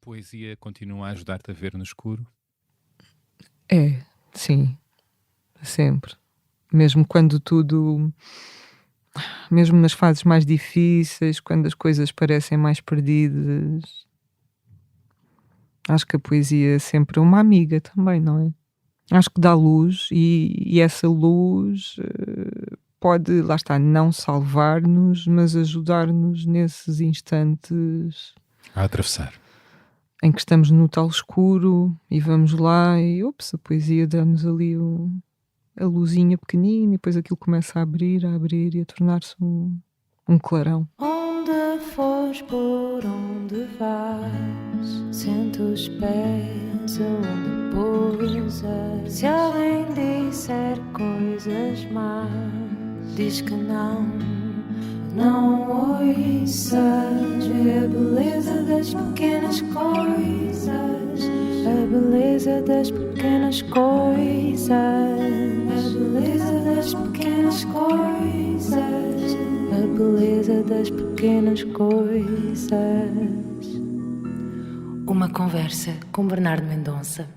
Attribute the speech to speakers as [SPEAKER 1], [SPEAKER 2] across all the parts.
[SPEAKER 1] poesia continua a ajudar-te a ver no escuro?
[SPEAKER 2] É, sim, sempre. Mesmo quando tudo, mesmo nas fases mais difíceis, quando as coisas parecem mais perdidas, acho que a poesia é sempre uma amiga também, não é? Acho que dá luz e essa luz pode, lá está, não salvar-nos, mas ajudar-nos nesses instantes
[SPEAKER 1] A atravessar.
[SPEAKER 2] em que estamos no tal escuro e vamos lá e, ops, a poesia dá-nos ali a luzinha pequenina e depois aquilo começa a abrir e a tornar-se um clarão.
[SPEAKER 3] Onde fores, por onde vais, sente os pés aonde pousas. Se alguém disser coisas más, diz que não ouças. Vê a beleza das pequenas coisas, a beleza das pequenas coisas, a beleza das pequenas coisas, a beleza das pequenas coisas. Uma conversa com Bernardo Mendonça.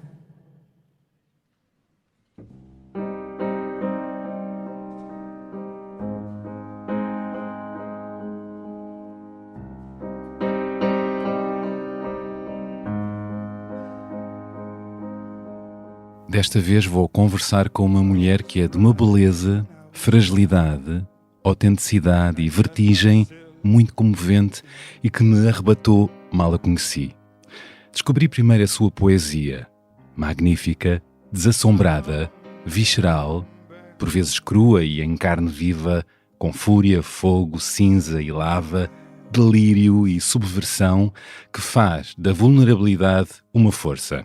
[SPEAKER 1] Desta vez vou conversar com uma mulher que é de uma beleza, fragilidade, autenticidade e vertigem muito comovente e que me arrebatou mal a conheci. Descobri primeiro a sua poesia, magnífica, desassombrada, visceral, por vezes crua e em carne viva, com fúria, fogo, cinza e lava, delírio e subversão, que faz da vulnerabilidade uma força.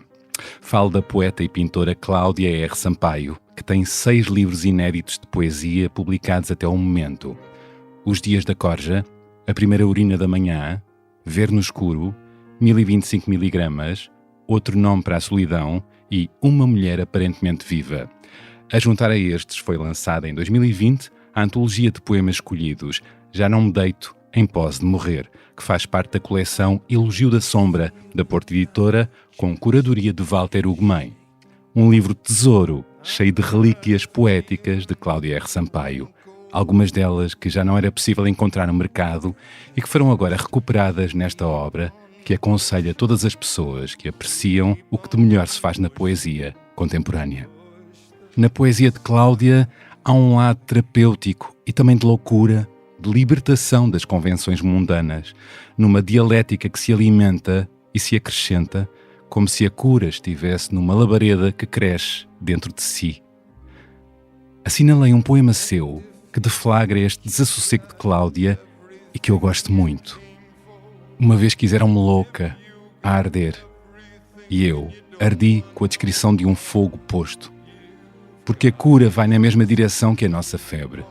[SPEAKER 1] Falo da poeta e pintora Cláudia R. Sampaio, que tem 6 livros inéditos de poesia publicados até ao momento. Os Dias da Corja, A Primeira Urina da Manhã, Ver no Escuro, 1025 miligramas, Outro Nome para a Solidão e Uma Mulher Aparentemente Viva. A juntar a estes foi lançada em 2020 a antologia de poemas escolhidos Já Não Me Deito em Pose de Morrer, que faz parte da coleção Elogio da Sombra, da Porta Editora, com curadoria de Walter Ugumem. Um livro tesouro, cheio de relíquias poéticas de Cláudia R. Sampaio, algumas delas que já não era possível encontrar no mercado e que foram agora recuperadas nesta obra, que aconselho a todas as pessoas que apreciam o que de melhor se faz na poesia contemporânea. Na poesia de Cláudia há um lado terapêutico e também de loucura, de libertação das convenções mundanas, numa dialética que se alimenta e se acrescenta, como se a cura estivesse numa labareda que cresce dentro de si. Assinalei um poema seu que deflagra este desassossego de Cláudia e que eu gosto muito. Uma vez quiseram-me louca, a arder, e eu ardi com a descrição de um fogo posto, porque a cura vai na mesma direção que a nossa febre.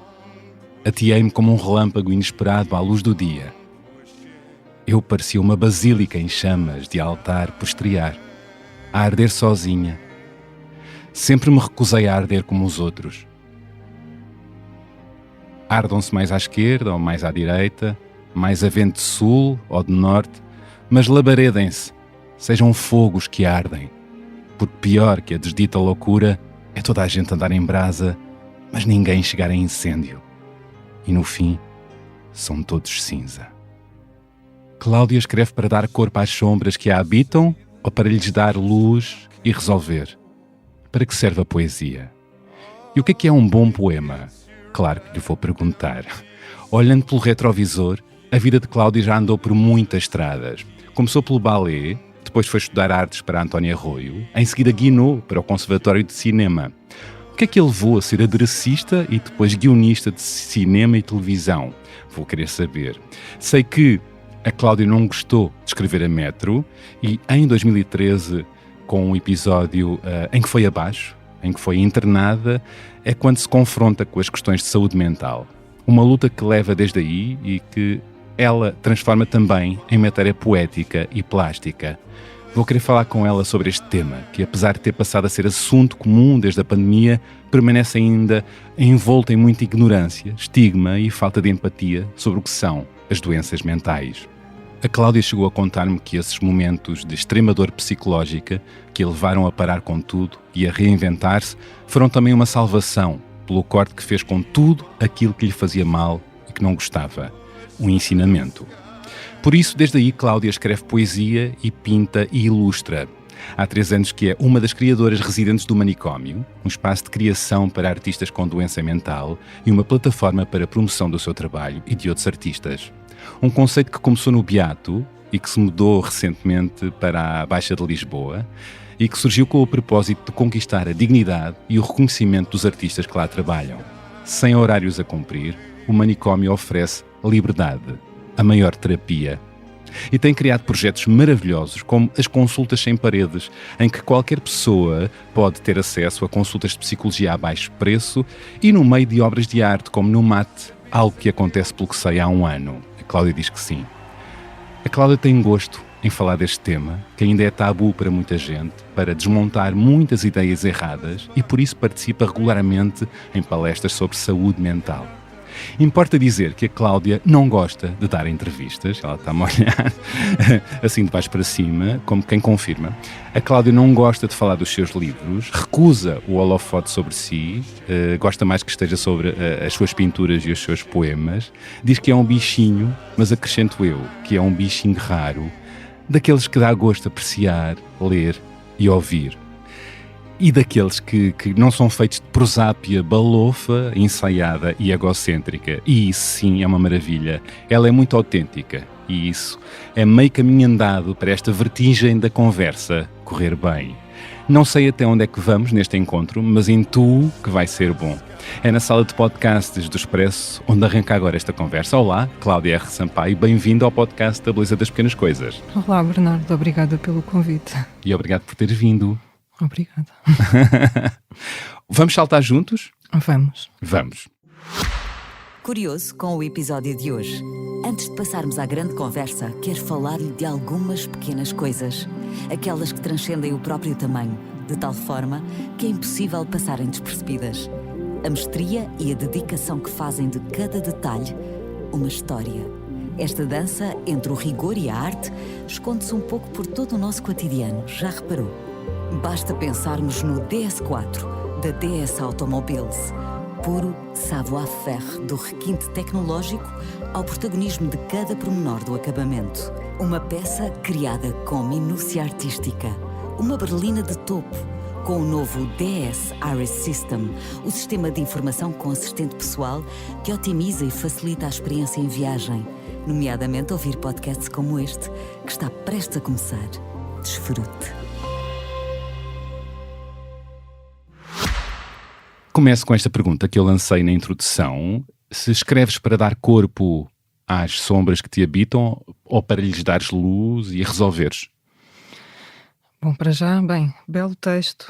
[SPEAKER 1] Ateei-me como um relâmpago inesperado à luz do dia. Eu parecia uma basílica em chamas de altar por estrear, a arder sozinha. Sempre me recusei a arder como os outros. Ardam-se mais à esquerda ou mais à direita, mais a vento de sul ou de norte, mas labaredem-se, sejam fogos que ardem, porque pior que a desdita loucura é toda a gente andar em brasa, mas ninguém chegar a incêndio. E no fim, são todos cinza. Cláudia escreve para dar corpo às sombras que a habitam ou para lhes dar luz e resolver? Para que serve a poesia? E o que é um bom poema? Claro que lhe vou perguntar. Olhando pelo retrovisor, a vida de Cláudia já andou por muitas estradas. Começou pelo ballet, depois foi estudar artes para António Arroio, em seguida guinou para o Conservatório de Cinema. O que é que ele levou a ser aderecista e depois guionista de cinema e televisão? Vou querer saber. Sei que a Cláudia não gostou de escrever a metro e em 2013, com um episódio em que foi abaixo, em que foi internada, é quando se confronta com as questões de saúde mental. Uma luta que leva desde aí e que ela transforma também em matéria poética e plástica. Vou querer falar com ela sobre este tema, que apesar de ter passado a ser assunto comum desde a pandemia, permanece ainda envolto em muita ignorância, estigma e falta de empatia sobre o que são as doenças mentais. A Cláudia chegou a contar-me que esses momentos de extrema dor psicológica que a levaram a parar com tudo e a reinventar-se foram também uma salvação pelo corte que fez com tudo aquilo que lhe fazia mal e que não gostava. Um ensinamento. Por isso, desde aí, Cláudia escreve poesia e pinta e ilustra. Há 3 anos que é uma das criadoras residentes do Manicômio, um espaço de criação para artistas com doença mental e uma plataforma para a promoção do seu trabalho e de outros artistas. Um conceito que começou no Beato e que se mudou recentemente para a Baixa de Lisboa e que surgiu com o propósito de conquistar a dignidade e o reconhecimento dos artistas que lá trabalham. Sem horários a cumprir, o Manicômio oferece liberdade, a maior terapia. E tem criado projetos maravilhosos, como as consultas sem paredes, em que qualquer pessoa pode ter acesso a consultas de psicologia a baixo preço e no meio de obras de arte, como no MAT, algo que acontece pelo que sei há 1 ano. A Cláudia diz que sim. A Cláudia tem gosto em falar deste tema, que ainda é tabu para muita gente, para desmontar muitas ideias erradas e por isso participa regularmente em palestras sobre saúde mental. Importa dizer que a Cláudia não gosta de dar entrevistas, ela está-me a olhar assim de baixo para cima, como quem confirma. A Cláudia não gosta de falar dos seus livros, recusa o holofote sobre si, gosta mais que esteja sobre as suas pinturas e os seus poemas, diz que é um bichinho, mas acrescento eu, que é um bichinho raro, daqueles que dá gosto apreciar, ler e ouvir. E daqueles que não são feitos de prosápia balofa, ensaiada e egocêntrica. E isso sim é uma maravilha. Ela é muito autêntica. E isso é meio caminho andado para esta vertigem da conversa correr bem. Não sei até onde é que vamos neste encontro, mas intuo que vai ser bom. É na sala de podcasts do Expresso onde arranca agora esta conversa. Olá, Cláudia R. Sampaio, bem-vindo ao podcast da Beleza das Pequenas Coisas.
[SPEAKER 2] Olá, Bernardo, obrigada pelo convite.
[SPEAKER 1] E obrigado por teres vindo.
[SPEAKER 2] Obrigada.
[SPEAKER 1] Vamos saltar juntos?
[SPEAKER 2] Vamos.
[SPEAKER 1] Vamos.
[SPEAKER 4] Curioso com o episódio de hoje. Antes de passarmos à grande conversa, quero falar-lhe de algumas pequenas coisas. Aquelas que transcendem o próprio tamanho, de tal forma que é impossível passarem despercebidas. A mestria e a dedicação que fazem de cada detalhe uma história. Esta dança entre o rigor e a arte esconde-se um pouco por todo o nosso cotidiano, já reparou? Basta pensarmos no DS4, da DS Automobiles. Puro savoir-faire, do requinte tecnológico ao protagonismo de cada pormenor do acabamento. Uma peça criada com minúcia artística. Uma berlina de topo, com o novo DS Iris System, o sistema de informação com assistente pessoal que otimiza e facilita a experiência em viagem, nomeadamente ouvir podcasts como este, que está prestes a começar. Desfrute.
[SPEAKER 1] Começo com esta pergunta que eu lancei na introdução. Se escreves para dar corpo às sombras que te habitam ou para lhes dares luz e resolveres?
[SPEAKER 2] Bom, para já, belo texto,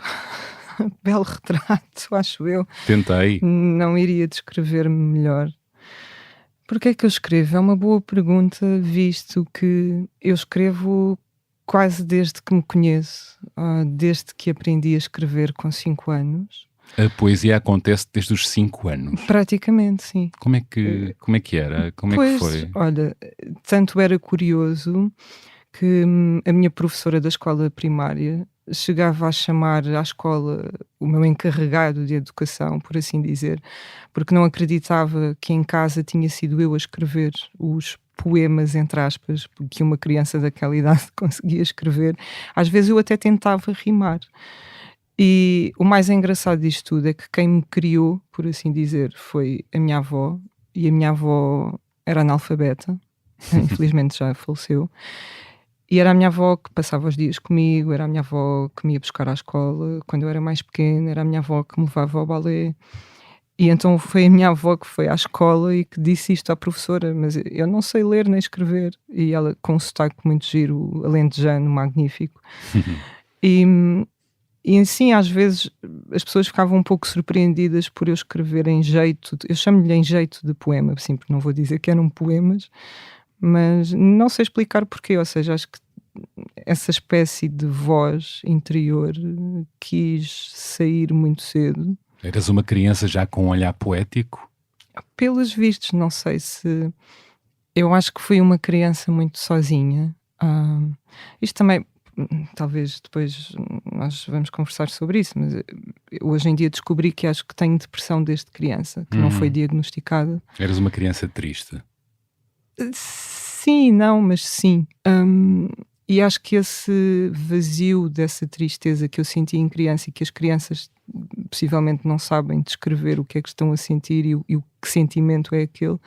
[SPEAKER 2] belo retrato, acho eu.
[SPEAKER 1] Tentei.
[SPEAKER 2] Não iria descrever-me melhor. Porquê é que eu escrevo? É uma boa pergunta, visto que eu escrevo quase desde que me conheço, desde que aprendi a escrever com 5 anos.
[SPEAKER 1] A poesia acontece desde os 5 anos.
[SPEAKER 2] Praticamente, sim.
[SPEAKER 1] Como é que era? Como
[SPEAKER 2] pois,
[SPEAKER 1] é que foi?
[SPEAKER 2] Olha, tanto era curioso que a minha professora da escola primária chegava a chamar à escola o meu encarregado de educação, por assim dizer, porque não acreditava que em casa tinha sido eu a escrever os poemas, entre aspas, que uma criança daquela idade conseguia escrever. Às vezes eu até tentava rimar. E o mais engraçado disto tudo é que quem me criou, por assim dizer, foi a minha avó, e a minha avó era analfabeta, infelizmente já faleceu, e era a minha avó que passava os dias comigo, era a minha avó que me ia buscar à escola quando eu era mais pequena, era a minha avó que me levava ao balé, e então foi a minha avó que foi à escola e que disse isto à professora, mas eu não sei ler nem escrever, e ela com um sotaque muito giro, alentejano, magnífico. E assim, às vezes, as pessoas ficavam um pouco surpreendidas por eu escrever em jeito, eu chamo-lhe em jeito de poema, assim, porque não vou dizer que eram poemas, mas não sei explicar porquê, ou seja, acho que essa espécie de voz interior quis sair muito cedo.
[SPEAKER 1] Eras uma criança já com um olhar poético?
[SPEAKER 2] Pelos vistos, não sei se Eu acho que fui uma criança muito sozinha. Isto também, talvez depois nós vamos conversar sobre isso, mas eu hoje em dia descobri que acho que tenho depressão desde criança, que não foi diagnosticada.
[SPEAKER 1] Eras uma criança triste.
[SPEAKER 2] Sim, não, mas sim. E acho que esse vazio dessa tristeza que eu senti em criança e que as crianças possivelmente não sabem descrever o que é que estão a sentir e o que sentimento é aquele,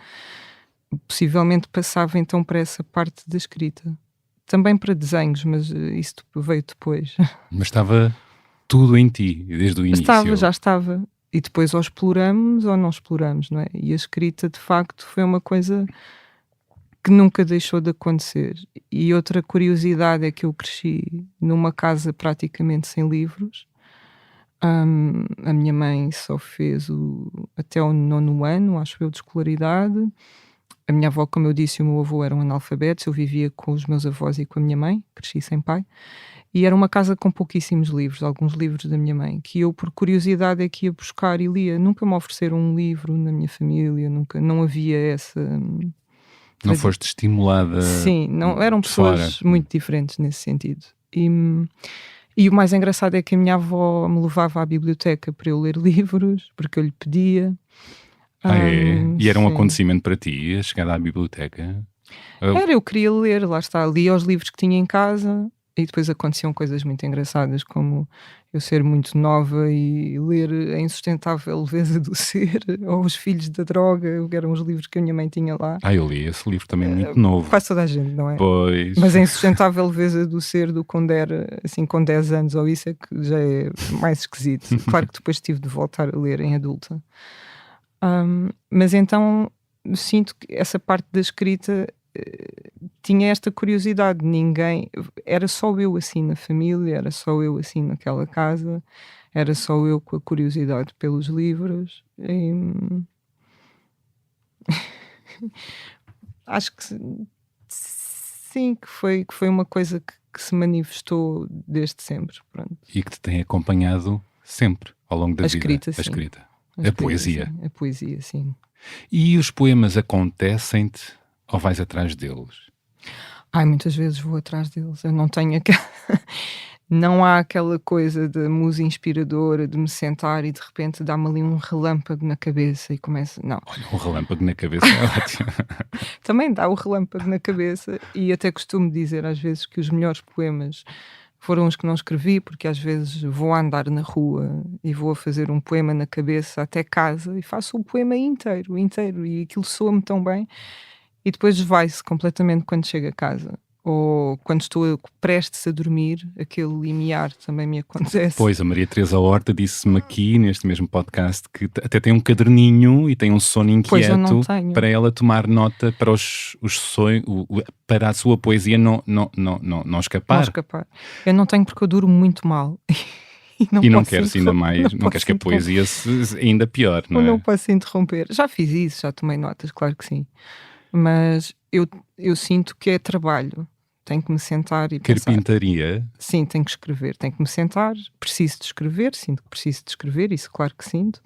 [SPEAKER 2] possivelmente passava então para essa parte da escrita. Também para desenhos, mas isso veio depois.
[SPEAKER 1] Mas estava tudo em ti, desde o início.
[SPEAKER 2] Já estava. E depois ou exploramos ou não exploramos, não é? E a escrita, de facto, foi uma coisa que nunca deixou de acontecer. E outra curiosidade é que eu cresci numa casa praticamente sem livros. A minha mãe só fez até o 9º ano, acho eu, de escolaridade. A minha avó, como eu disse, e o meu avô eram analfabetos. Eu vivia com os meus avós e com a minha mãe, cresci sem pai. E era uma casa com pouquíssimos livros, alguns livros da minha mãe, que eu, por curiosidade, é que ia buscar e lia. Nunca me ofereceram um livro na minha família, não havia essa...
[SPEAKER 1] Não foste estimulada.
[SPEAKER 2] Sim, não, eram pessoas
[SPEAKER 1] fora.
[SPEAKER 2] muito diferentes nesse sentido. E o mais engraçado é que a minha avó me levava à biblioteca para eu ler livros, porque eu lhe pedia.
[SPEAKER 1] E era um
[SPEAKER 2] sim.
[SPEAKER 1] acontecimento para ti, a chegada à biblioteca?
[SPEAKER 2] Eu queria ler, lá está, lia os livros que tinha em casa e depois aconteciam coisas muito engraçadas, como eu ser muito nova e ler A Insustentável Leveza do Ser, ou Os Filhos da Droga, que eram os livros que a minha mãe tinha lá.
[SPEAKER 1] Eu li esse livro também muito novo.
[SPEAKER 2] Quase toda a gente, não é?
[SPEAKER 1] Pois.
[SPEAKER 2] Mas A Insustentável Leveza do Ser do Condé, assim, com 10 anos ou isso, é que já é mais esquisito. Claro que depois tive de voltar a ler em adulta. Mas então sinto que essa parte da escrita tinha esta curiosidade. Ninguém, era só eu assim na família, era só eu assim naquela casa, era só eu com a curiosidade pelos livros. Acho que sim, que foi uma coisa que se manifestou desde sempre. Pronto.
[SPEAKER 1] E que te tem acompanhado sempre ao longo da vida.
[SPEAKER 2] Escrita, sim.
[SPEAKER 1] A escrita.
[SPEAKER 2] A
[SPEAKER 1] poesia.
[SPEAKER 2] Sim. A poesia, sim.
[SPEAKER 1] E os poemas acontecem-te ou vais atrás deles?
[SPEAKER 2] Muitas vezes vou atrás deles. Eu não tenho não há aquela coisa de musa inspiradora de me sentar e de repente dá-me ali um relâmpago na cabeça e começa. Não.
[SPEAKER 1] Olha, um relâmpago na cabeça é ótimo.
[SPEAKER 2] Também dá o relâmpago na cabeça e até costumo dizer às vezes que os melhores poemas foram os que não escrevi, porque às vezes vou andar na rua e vou a fazer um poema na cabeça até casa e faço o poema inteiro, e aquilo soa-me tão bem e depois vai-se completamente quando chego a casa. Ou quando estou prestes a dormir, aquele limiar também me acontece.
[SPEAKER 1] Pois, a Maria Teresa Horta disse-me aqui, neste mesmo podcast, que até tem um caderninho e tem um sono inquieto para ela tomar nota para os sonhos, para a sua poesia não escapar.
[SPEAKER 2] Não escapar. Eu não tenho porque eu durmo muito mal.
[SPEAKER 1] E não queres ainda mais, não queres que a poesia ainda pior, não é?
[SPEAKER 2] Eu não posso interromper. Já fiz isso, já tomei notas, claro que sim. Mas eu sinto que é trabalho. Tenho que me sentar e pensar.
[SPEAKER 1] Carpintaria?
[SPEAKER 2] Sim, tenho que escrever. Tenho que me sentar, preciso de escrever, sinto que preciso de escrever, isso claro que sinto.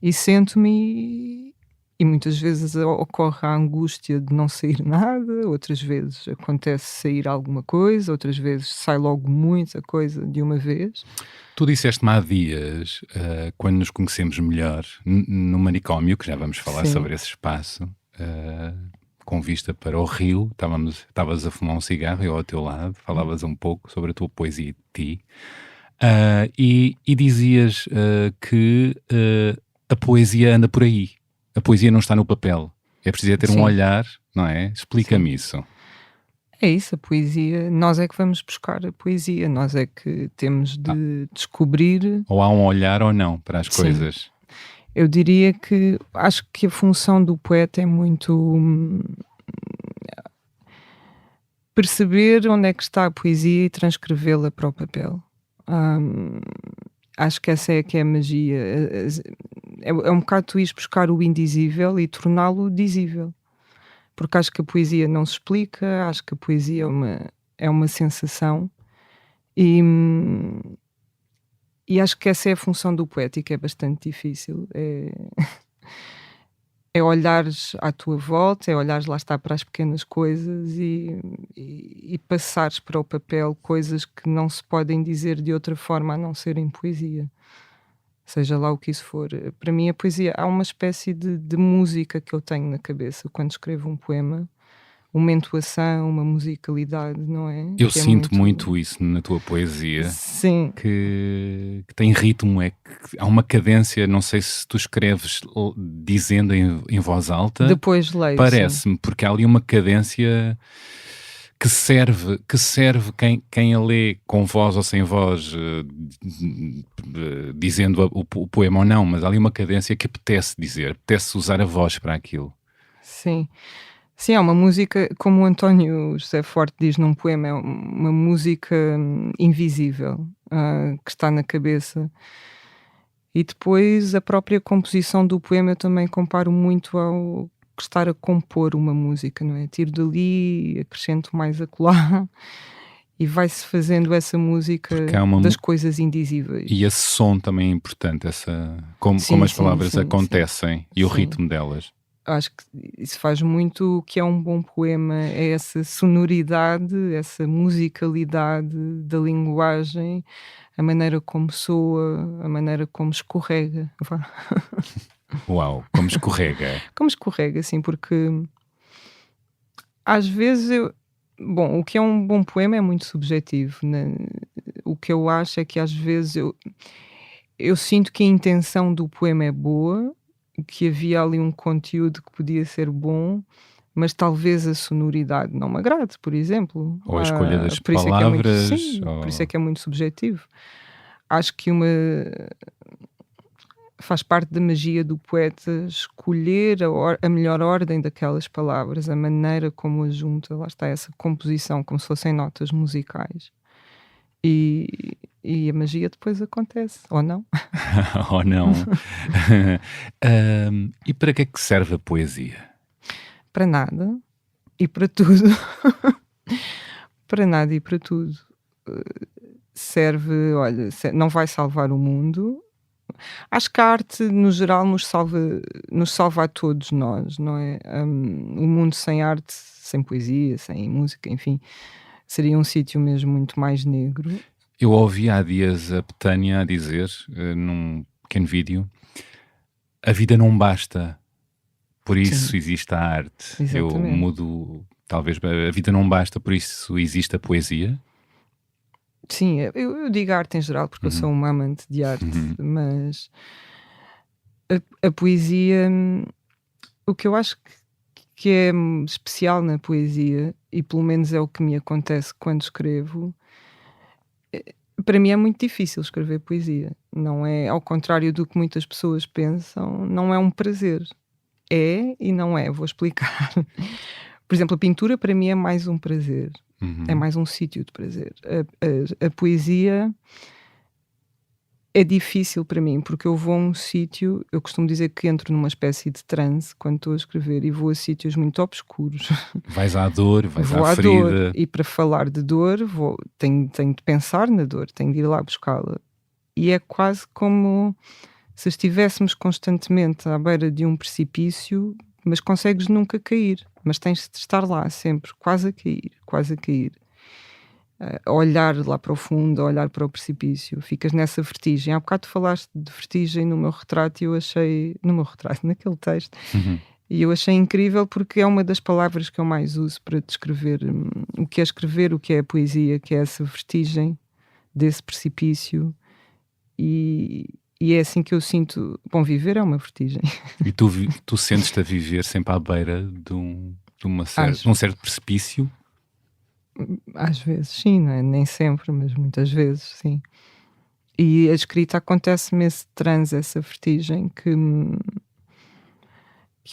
[SPEAKER 2] E sento-me e muitas vezes ocorre a angústia de não sair nada, outras vezes acontece sair alguma coisa, outras vezes sai logo muita coisa de uma vez.
[SPEAKER 1] Tu disseste-me há dias, quando nos conhecemos melhor, no manicômio, que já vamos falar sobre esse espaço, com vista para o rio, estavas a fumar um cigarro, eu ao teu lado, falavas um pouco sobre a tua poesia de ti, e dizias que a poesia anda por aí, a poesia não está no papel, é preciso ter um olhar, não é? Explica-me isso.
[SPEAKER 2] É isso, a poesia, nós é que vamos buscar a poesia, nós é que temos de descobrir...
[SPEAKER 1] Ou há um olhar ou não para as coisas.
[SPEAKER 2] Eu diria que acho que a função do poeta é muito perceber onde é que está a poesia e transcrevê-la para o papel. Acho que essa é que é a magia. É um bocado tu ires buscar o indizível e torná-lo dizível. Porque acho que a poesia não se explica, acho que a poesia é uma sensação e acho que essa é a função do poeta e que é bastante difícil. é olhares à tua volta, é olhares lá está para as pequenas coisas e passares para o papel coisas que não se podem dizer de outra forma a não ser em poesia. Seja lá o que isso for. Para mim a poesia, há uma espécie de música que eu tenho na cabeça quando escrevo um poema, uma entoação, uma musicalidade, não é?
[SPEAKER 1] Eu
[SPEAKER 2] Que é
[SPEAKER 1] sinto muito isso na tua poesia,
[SPEAKER 2] Sim,
[SPEAKER 1] que tem ritmo, é que há uma cadência, não sei se tu escreves dizendo em voz alta,
[SPEAKER 2] depois leio. Sim.
[SPEAKER 1] parece-me, porque há ali uma cadência que serve quem a lê com voz ou sem voz, dizendo o poema ou não, mas há ali uma cadência que apetece dizer, apetece usar a voz para aquilo.
[SPEAKER 2] Sim. Sim, é uma música, como o António José Forte diz num poema, é uma música invisível, que está na cabeça. E depois a própria composição do poema eu também comparo muito ao estar a compor uma música, não é? Tiro dali, acrescento mais acolá e vai-se fazendo essa música
[SPEAKER 1] Porque há uma
[SPEAKER 2] das coisas indizíveis.
[SPEAKER 1] E esse som também é importante, como
[SPEAKER 2] Sim,
[SPEAKER 1] as
[SPEAKER 2] sim,
[SPEAKER 1] palavras
[SPEAKER 2] sim,
[SPEAKER 1] acontecem e o
[SPEAKER 2] sim.
[SPEAKER 1] ritmo delas.
[SPEAKER 2] Acho que isso faz muito o que é um bom poema, é essa sonoridade, essa musicalidade da linguagem, a maneira como soa, a maneira como escorrega. Vá.
[SPEAKER 1] Uau, como escorrega.
[SPEAKER 2] Como escorrega, assim, porque às vezes bom, o que é um bom poema é muito subjetivo, né? O que eu acho é que às vezes eu sinto que a intenção do poema é boa, que havia ali um conteúdo que podia ser bom, mas talvez a sonoridade não me agrade, por exemplo.
[SPEAKER 1] Ou a escolha das
[SPEAKER 2] Por isso é que é muito,
[SPEAKER 1] palavras.
[SPEAKER 2] sim,
[SPEAKER 1] ou...
[SPEAKER 2] por isso é que é muito subjetivo. Acho que faz parte da magia do poeta escolher a melhor ordem daquelas palavras, a maneira como as junta, lá está essa composição, como se fossem notas musicais. E a magia depois acontece, ou não?
[SPEAKER 1] ou não. E para que é que serve a poesia?
[SPEAKER 2] Para nada e para tudo. Para nada e para tudo. Serve, olha, não vai salvar o mundo. Acho que a arte, no geral, nos salva a todos nós, não é? O mundo sem arte, sem poesia, sem música, enfim, seria um sítio mesmo muito mais negro.
[SPEAKER 1] Eu ouvi há dias a Betânia a dizer, num pequeno vídeo, a vida não basta, por isso
[SPEAKER 2] Sim.
[SPEAKER 1] existe a arte.
[SPEAKER 2] Exatamente.
[SPEAKER 1] Eu mudo, talvez, a vida não basta, por isso existe a poesia.
[SPEAKER 2] Sim, eu digo arte em geral porque eu sou uma amante de arte, mas a poesia, o que eu acho que é especial na poesia, e pelo menos é o que me acontece quando escrevo, para mim é muito difícil escrever poesia. Não é, ao contrário do que muitas pessoas pensam, não é um prazer. É e não é, vou explicar. Por exemplo, a pintura para mim é mais um prazer. É mais um sítio de prazer. A poesia é difícil para mim, porque eu vou a um sítio, eu costumo dizer que entro numa espécie de transe quando estou a escrever e vou a sítios muito obscuros.
[SPEAKER 1] Vais à dor, vais
[SPEAKER 2] Vou
[SPEAKER 1] à
[SPEAKER 2] à
[SPEAKER 1] ferida.
[SPEAKER 2] dor, e para falar de dor tenho de pensar na dor, tenho de ir lá buscá-la. E é quase como se estivéssemos constantemente à beira de um precipício, mas consegues nunca cair, mas tens de estar lá sempre, quase a cair. A olhar lá para o fundo, a olhar para o precipício, ficas nessa vertigem. Há bocado tu falaste de vertigem no meu retrato e eu achei, naquele texto, e eu achei incrível porque é uma das palavras que eu mais uso para descrever o que é escrever, o que é a poesia, que é essa vertigem desse precipício, e é assim que eu sinto. Bom, viver é uma vertigem.
[SPEAKER 1] E tu sentes-te a viver sempre à beira de um certo precipício?
[SPEAKER 2] Às vezes, sim, não é? Nem sempre, mas muitas vezes, sim. E a escrita acontece-me esse transe, essa vertigem que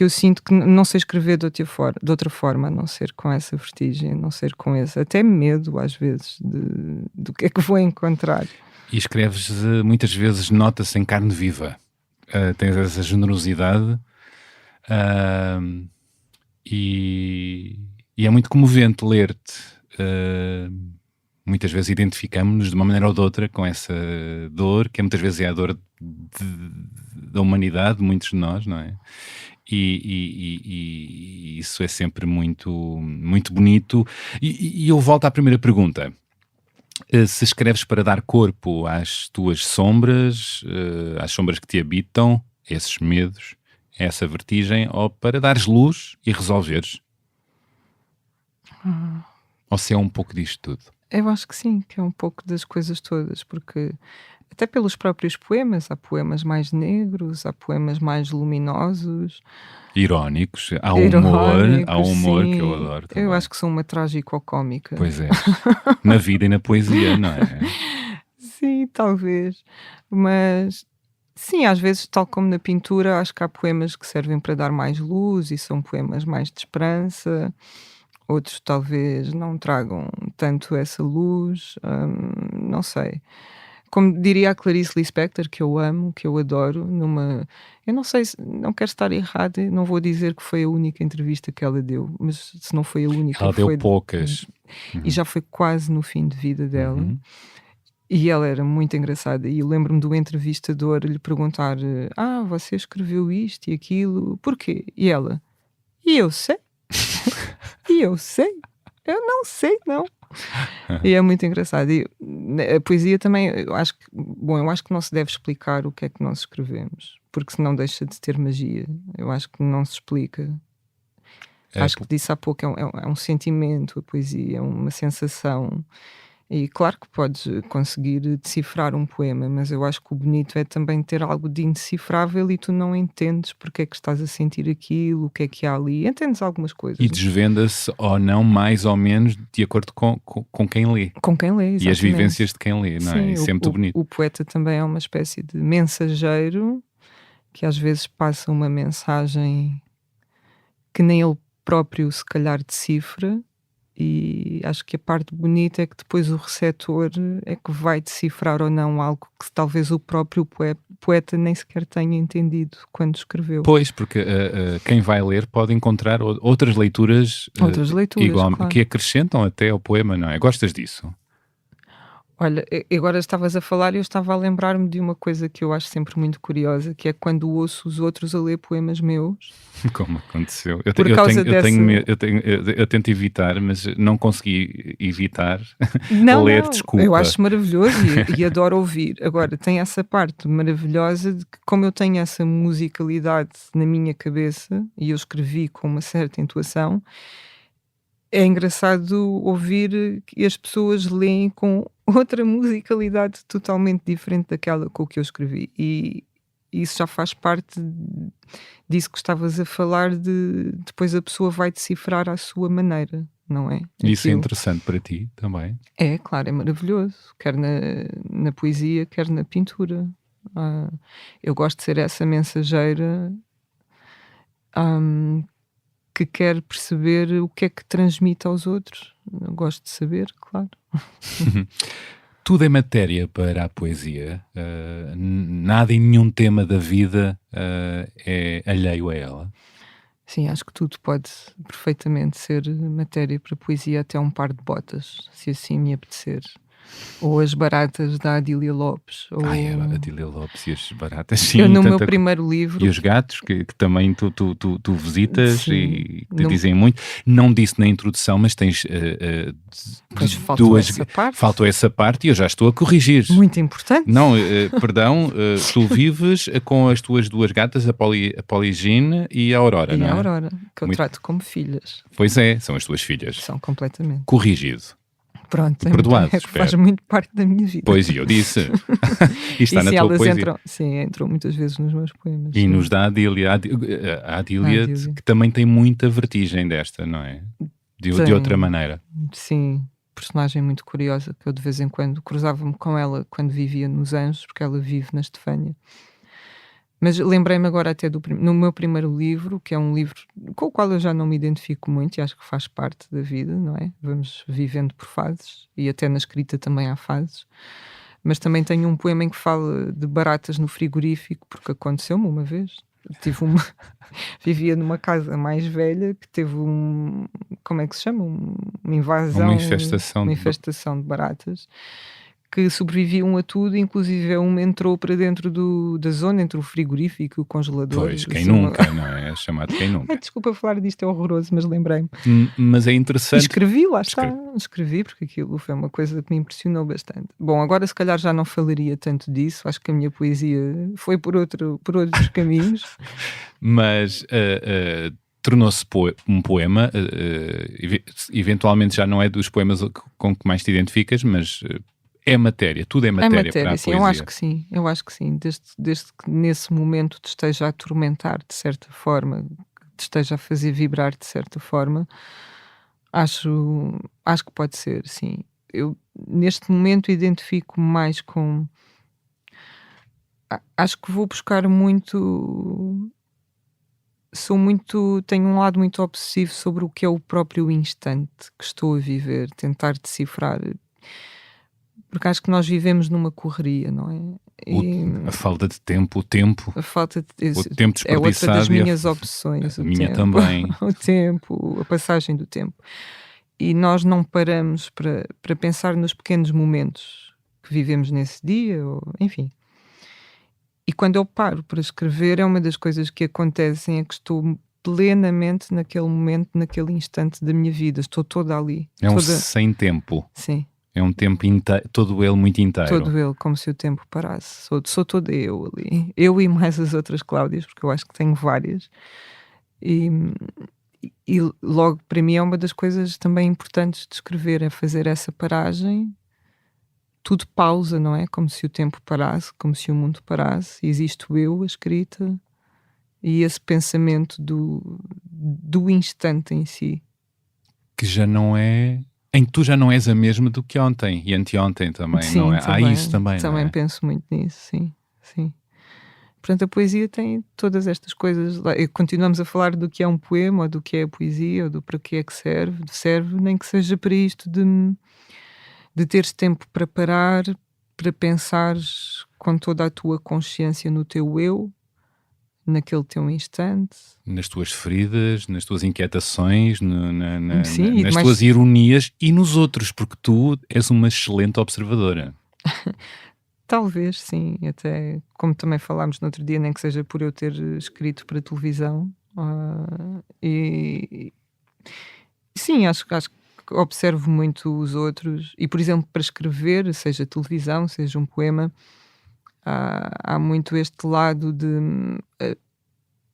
[SPEAKER 2] eu sinto que não sei escrever de outra forma, a não ser com essa vertigem, a não ser com esse, até medo às vezes do que é que vou encontrar.
[SPEAKER 1] E escreves, muitas vezes nota-se em carne viva. Tens essa generosidade e é muito comovente ler-te. Muitas vezes identificamos-nos de uma maneira ou de outra com essa dor, que muitas vezes é a dor da humanidade, de muitos de nós, não é? e isso é sempre muito, muito bonito. E eu volto à primeira pergunta. Se escreves para dar corpo às tuas sombras, às sombras que te habitam, esses medos, essa vertigem, ou para dares luz e resolveres? Ou se é um pouco disto tudo?
[SPEAKER 2] Eu acho que sim, que é um pouco das coisas todas, porque até pelos próprios poemas, há poemas mais negros, há poemas mais luminosos,
[SPEAKER 1] Irónicos, há
[SPEAKER 2] irónicos,
[SPEAKER 1] humor que eu
[SPEAKER 2] sim.
[SPEAKER 1] adoro também.
[SPEAKER 2] Eu acho que sou uma trágico-cómica.
[SPEAKER 1] Pois é, na vida e na poesia, não é?
[SPEAKER 2] Sim, talvez. Mas sim, às vezes, tal como na pintura, acho que há poemas que servem para dar mais luz e são poemas mais de esperança. Outros talvez não tragam tanto essa luz, não sei. Como diria a Clarice Lispector, que eu amo, que eu adoro, eu não sei, não quero estar errada, não vou dizer que foi a única entrevista que ela deu, mas se não foi a única,
[SPEAKER 1] Ela deu
[SPEAKER 2] foi
[SPEAKER 1] poucas.
[SPEAKER 2] e já foi quase no fim de vida dela.
[SPEAKER 1] Uhum.
[SPEAKER 2] E ela era muito engraçada. E eu lembro-me do entrevistador lhe perguntar: você escreveu isto e aquilo, porquê? E ela: E eu sei. E eu sei. Eu não sei, não. E é muito engraçado. E a poesia também, eu acho que não se deve explicar o que é que nós escrevemos, porque senão deixa de ter magia. Eu acho que não se explica. Acho que disse há pouco, é um sentimento, a poesia, é uma sensação. E claro que podes conseguir decifrar um poema, mas eu acho que o bonito é também ter algo de indecifrável e tu não entendes porque é que estás a sentir aquilo, o que é que há ali. Entendes algumas coisas.
[SPEAKER 1] E desvenda-se ou não, mais ou menos, de acordo com quem lê.
[SPEAKER 2] Com quem lê, exatamente.
[SPEAKER 1] E as vivências de quem lê, não é?
[SPEAKER 2] Sim,
[SPEAKER 1] Isso é muito bonito.
[SPEAKER 2] O poeta também é uma espécie de mensageiro que às vezes passa uma mensagem que nem ele próprio se calhar decifra. E acho que a parte bonita é que depois o receptor é que vai decifrar ou não algo que talvez o próprio poeta nem sequer tenha entendido quando escreveu.
[SPEAKER 1] Pois, porque quem vai ler pode encontrar outras leituras,
[SPEAKER 2] Claro.
[SPEAKER 1] que acrescentam até ao poema, não é? Gostas disso?
[SPEAKER 2] Olha, agora estavas a falar e eu estava a lembrar-me de uma coisa que eu acho sempre muito curiosa, que é quando ouço os outros a ler poemas meus.
[SPEAKER 1] Como aconteceu? Eu tento evitar, mas não consegui evitar ler, desculpa.
[SPEAKER 2] Eu acho maravilhoso e adoro ouvir. Agora, tem essa parte maravilhosa de que, como eu tenho essa musicalidade na minha cabeça e eu escrevi com uma certa intuação, é engraçado ouvir que as pessoas leem com outra musicalidade totalmente diferente daquela com que eu escrevi. E isso já faz parte disso que estavas a falar, de depois a pessoa vai decifrar à sua maneira, não é?
[SPEAKER 1] Isso é interessante para ti também?
[SPEAKER 2] É, claro, é maravilhoso. Quer na poesia, quer na pintura. Eu gosto de ser essa mensageira que quer perceber o que é que transmite aos outros. Eu gosto de saber, claro.
[SPEAKER 1] Tudo é matéria para a poesia. Nada e nenhum tema da vida é alheio a ela.
[SPEAKER 2] Sim, acho que tudo pode perfeitamente ser matéria para poesia, até um par de botas, se assim me apetecer. Ou as baratas da Adília Lopes.
[SPEAKER 1] A Adília Lopes e as baratas, sim.
[SPEAKER 2] Eu no meu primeiro livro...
[SPEAKER 1] E os gatos, que também tu visitas, sim, e que te dizem muito. Não disse na introdução, mas tens faltou essa parte e eu já estou a corrigir.
[SPEAKER 2] Muito importante.
[SPEAKER 1] Não, perdão, tu vives com as tuas duas gatas, a Poligine e a Aurora, não é?
[SPEAKER 2] E a Aurora, que eu trato como filhas.
[SPEAKER 1] Pois é, são as tuas filhas.
[SPEAKER 2] São completamente.
[SPEAKER 1] Corrigido.
[SPEAKER 2] Pronto,
[SPEAKER 1] perdoado,
[SPEAKER 2] é que faz muito parte da minha vida.
[SPEAKER 1] Pois, e eu disse. E está na tua poesia.
[SPEAKER 2] Entram muitas vezes nos meus poemas.
[SPEAKER 1] E sim, nos dá a Adília, que também tem muita vertigem desta, não é? De outra maneira.
[SPEAKER 2] Sim, personagem muito curiosa, que eu de vez em quando cruzava-me com ela quando vivia nos Anjos, porque ela vive na Estefânia. Mas lembrei-me agora até no meu primeiro livro, que é um livro com o qual eu já não me identifico muito e acho que faz parte da vida, não é? Vamos vivendo por fases e até na escrita também há fases. Mas também tenho um poema em que fala de baratas no frigorífico, porque aconteceu-me uma vez. Vivia numa casa mais velha que teve como é que se chama? Uma invasão.
[SPEAKER 1] Uma infestação
[SPEAKER 2] de baratas. que sobreviviam a tudo, inclusive uma entrou para dentro da zona entre o frigorífico e o congelador.
[SPEAKER 1] Pois, quem
[SPEAKER 2] assim,
[SPEAKER 1] nunca, não é? É chamado quem nunca.
[SPEAKER 2] Desculpa falar disto, é horroroso, mas lembrei-me.
[SPEAKER 1] Mas é
[SPEAKER 2] E
[SPEAKER 1] interessante.
[SPEAKER 2] escrevi, lá está. Escrevi, porque aquilo foi uma coisa que me impressionou bastante. Bom, agora se calhar já não falaria tanto disso, acho que a minha poesia foi por outros caminhos.
[SPEAKER 1] Mas tornou-se um poema, eventualmente já não é dos poemas com que mais te identificas, mas é matéria, tudo é matéria para a
[SPEAKER 2] sim,
[SPEAKER 1] poesia.
[SPEAKER 2] eu acho que sim, desde que nesse momento te esteja a atormentar de certa forma, te esteja a fazer vibrar de certa forma, acho que pode ser, sim. Eu neste momento identifico-me mais com... Acho que vou buscar muito... Tenho um lado muito obsessivo sobre o que é o próprio instante que estou a viver, tentar decifrar, porque acho que nós vivemos numa correria, não é?
[SPEAKER 1] A falta de tempo, o tempo desperdiçado
[SPEAKER 2] é outra das minhas opções.
[SPEAKER 1] A minha também.
[SPEAKER 2] O tempo, a passagem do tempo. E nós não paramos para pensar nos pequenos momentos que vivemos nesse dia, ou, enfim. E quando eu paro para escrever, é uma das coisas que acontecem, é que estou plenamente naquele momento, naquele instante da minha vida. Estou toda ali.
[SPEAKER 1] É um sem tempo.
[SPEAKER 2] Sim.
[SPEAKER 1] É um tempo inteiro, todo ele muito inteiro.
[SPEAKER 2] Todo ele, como se o tempo parasse. Sou toda eu ali. Eu e mais as outras Cláudias, porque eu acho que tenho várias. E logo, para mim, é uma das coisas também importantes de escrever, é fazer essa paragem. Tudo pausa, não é? Como se o tempo parasse, como se o mundo parasse. Existo eu, a escrita, e esse pensamento do instante em si.
[SPEAKER 1] Que já não é... Em que tu já não és a mesma do que ontem e anteontem também,
[SPEAKER 2] sim,
[SPEAKER 1] não é?
[SPEAKER 2] Também,
[SPEAKER 1] há isso também,
[SPEAKER 2] também
[SPEAKER 1] não é?
[SPEAKER 2] Penso muito nisso, sim. Portanto, a poesia tem todas estas coisas. Continuamos a falar do que é um poema, ou do que é a poesia, ou do para que é que serve. Serve nem que seja para isto de teres tempo para parar, para pensares com toda a tua consciência no teu eu, naquele teu instante.
[SPEAKER 1] Nas tuas feridas, nas tuas inquietações,
[SPEAKER 2] Sim,
[SPEAKER 1] nas tuas ironias e nos outros, porque tu és uma excelente observadora.
[SPEAKER 2] Talvez, sim, até como também falámos no outro dia, nem que seja por eu ter escrito para televisão. E sim, acho que observo muito os outros e, por exemplo, para escrever, seja televisão, seja um poema, há muito este lado de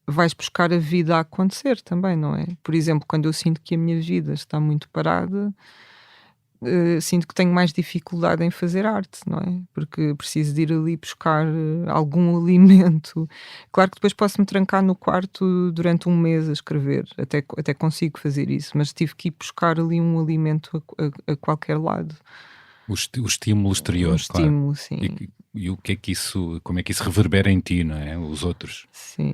[SPEAKER 2] vais buscar a vida a acontecer também, não é? Por exemplo, quando eu sinto que a minha vida está muito parada, sinto que tenho mais dificuldade em fazer arte, não é? Porque preciso de ir ali buscar algum alimento. Claro que depois posso me trancar no quarto durante um mês a escrever, até consigo fazer isso, mas tive que ir buscar ali um alimento a qualquer lado.
[SPEAKER 1] O estímulo exterior,
[SPEAKER 2] o estímulo,
[SPEAKER 1] claro.
[SPEAKER 2] Sim.
[SPEAKER 1] E o que é que isso, como é que isso reverbera em ti, não é? Os outros.
[SPEAKER 2] Sim.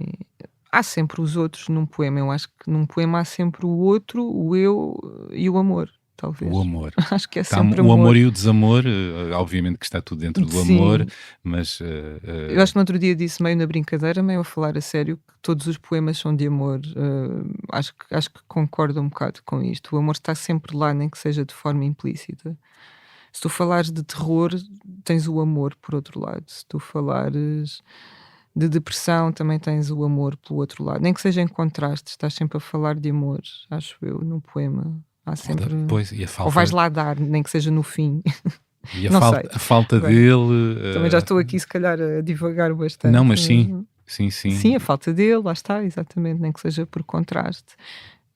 [SPEAKER 2] Há sempre os outros num poema. Eu acho que num poema há sempre o outro, o eu e o amor. Talvez.
[SPEAKER 1] O amor.
[SPEAKER 2] Acho que é sempre
[SPEAKER 1] o amor e o desamor, obviamente que está tudo dentro do
[SPEAKER 2] Sim.
[SPEAKER 1] amor, mas...
[SPEAKER 2] Eu acho que no outro dia disse, meio na brincadeira, meio a falar a sério, que todos os poemas são de amor. Acho que concordo um bocado com isto. O amor está sempre lá, nem que seja de forma implícita. Se tu falares de terror, tens o amor por outro lado. Se tu falares de depressão, também tens o amor pelo outro lado. Nem que seja em contraste, estás sempre a falar de amor, acho eu, num poema. Há sempre...
[SPEAKER 1] Pois, e a falta...
[SPEAKER 2] Ou vais lá dar, nem que seja no fim.
[SPEAKER 1] E
[SPEAKER 2] a
[SPEAKER 1] falta dele...
[SPEAKER 2] Também já estou aqui, se calhar, a divagar bastante.
[SPEAKER 1] Não, mas sim.
[SPEAKER 2] Sim, a falta dele, lá está, exatamente, nem que seja por contraste.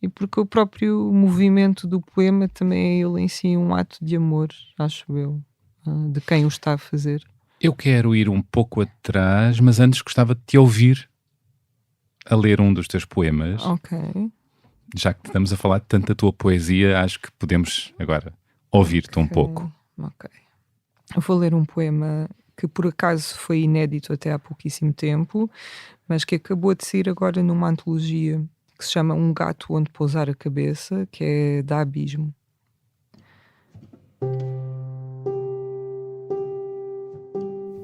[SPEAKER 2] E porque o próprio movimento do poema também é ele em si um ato de amor, acho eu, de quem o está a fazer.
[SPEAKER 1] Eu quero ir um pouco atrás, mas antes gostava de te ouvir a ler um dos teus poemas.
[SPEAKER 2] Ok.
[SPEAKER 1] Já que estamos a falar tanto da tua poesia, acho que podemos agora ouvir-te um pouco.
[SPEAKER 2] Ok. Eu vou ler um poema que por acaso foi inédito até há pouquíssimo tempo, mas que acabou de sair agora numa antologia que se chama Um Gato Onde Pousar a Cabeça, que é da Abismo.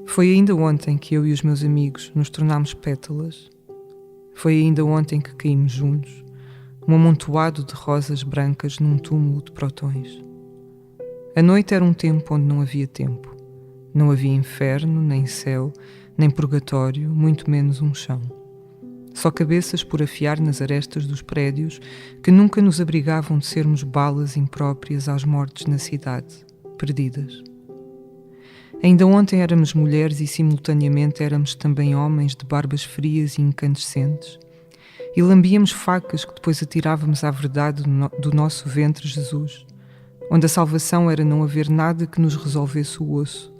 [SPEAKER 2] Foi ainda ontem que eu e os meus amigos nos tornámos pétalas. Foi ainda ontem que caímos juntos, um amontoado de rosas brancas num túmulo de protões. A noite era um tempo onde não havia tempo. Não havia inferno, nem céu, nem purgatório, muito menos um chão. Só cabeças por afiar nas arestas dos prédios que nunca nos abrigavam de sermos balas impróprias às mortes na cidade, perdidas. Ainda ontem éramos mulheres e simultaneamente éramos também homens de barbas frias e incandescentes, e lambíamos facas que depois atirávamos à verdade do nosso ventre Jesus, onde a salvação era não haver nada que nos resolvesse o osso,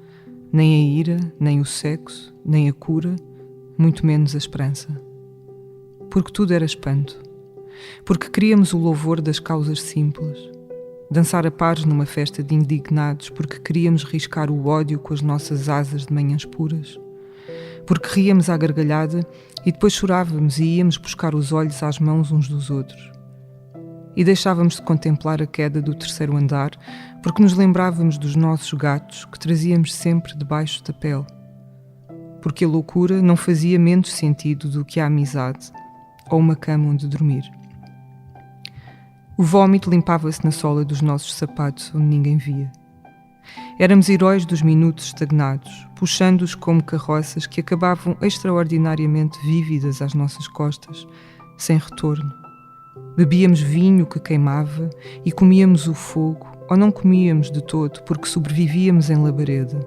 [SPEAKER 2] nem a ira, nem o sexo, nem a cura, muito menos a esperança. Porque tudo era espanto, porque queríamos o louvor das causas simples, dançar a pares numa festa de indignados porque queríamos riscar o ódio com as nossas asas de manhãs puras, porque ríamos à gargalhada e depois chorávamos e íamos buscar os olhos às mãos uns dos outros. E deixávamos de contemplar a queda do terceiro andar porque nos lembrávamos dos nossos gatos que trazíamos sempre debaixo da pele. Porque a loucura não fazia menos sentido do que a amizade ou uma cama onde dormir. O vómito limpava-se na sola dos nossos sapatos onde ninguém via. Éramos heróis dos minutos estagnados, puxando-os como carroças que acabavam extraordinariamente vívidas às nossas costas, sem retorno. Bebíamos vinho que queimava e comíamos o fogo, ou não comíamos de todo porque sobrevivíamos em labareda.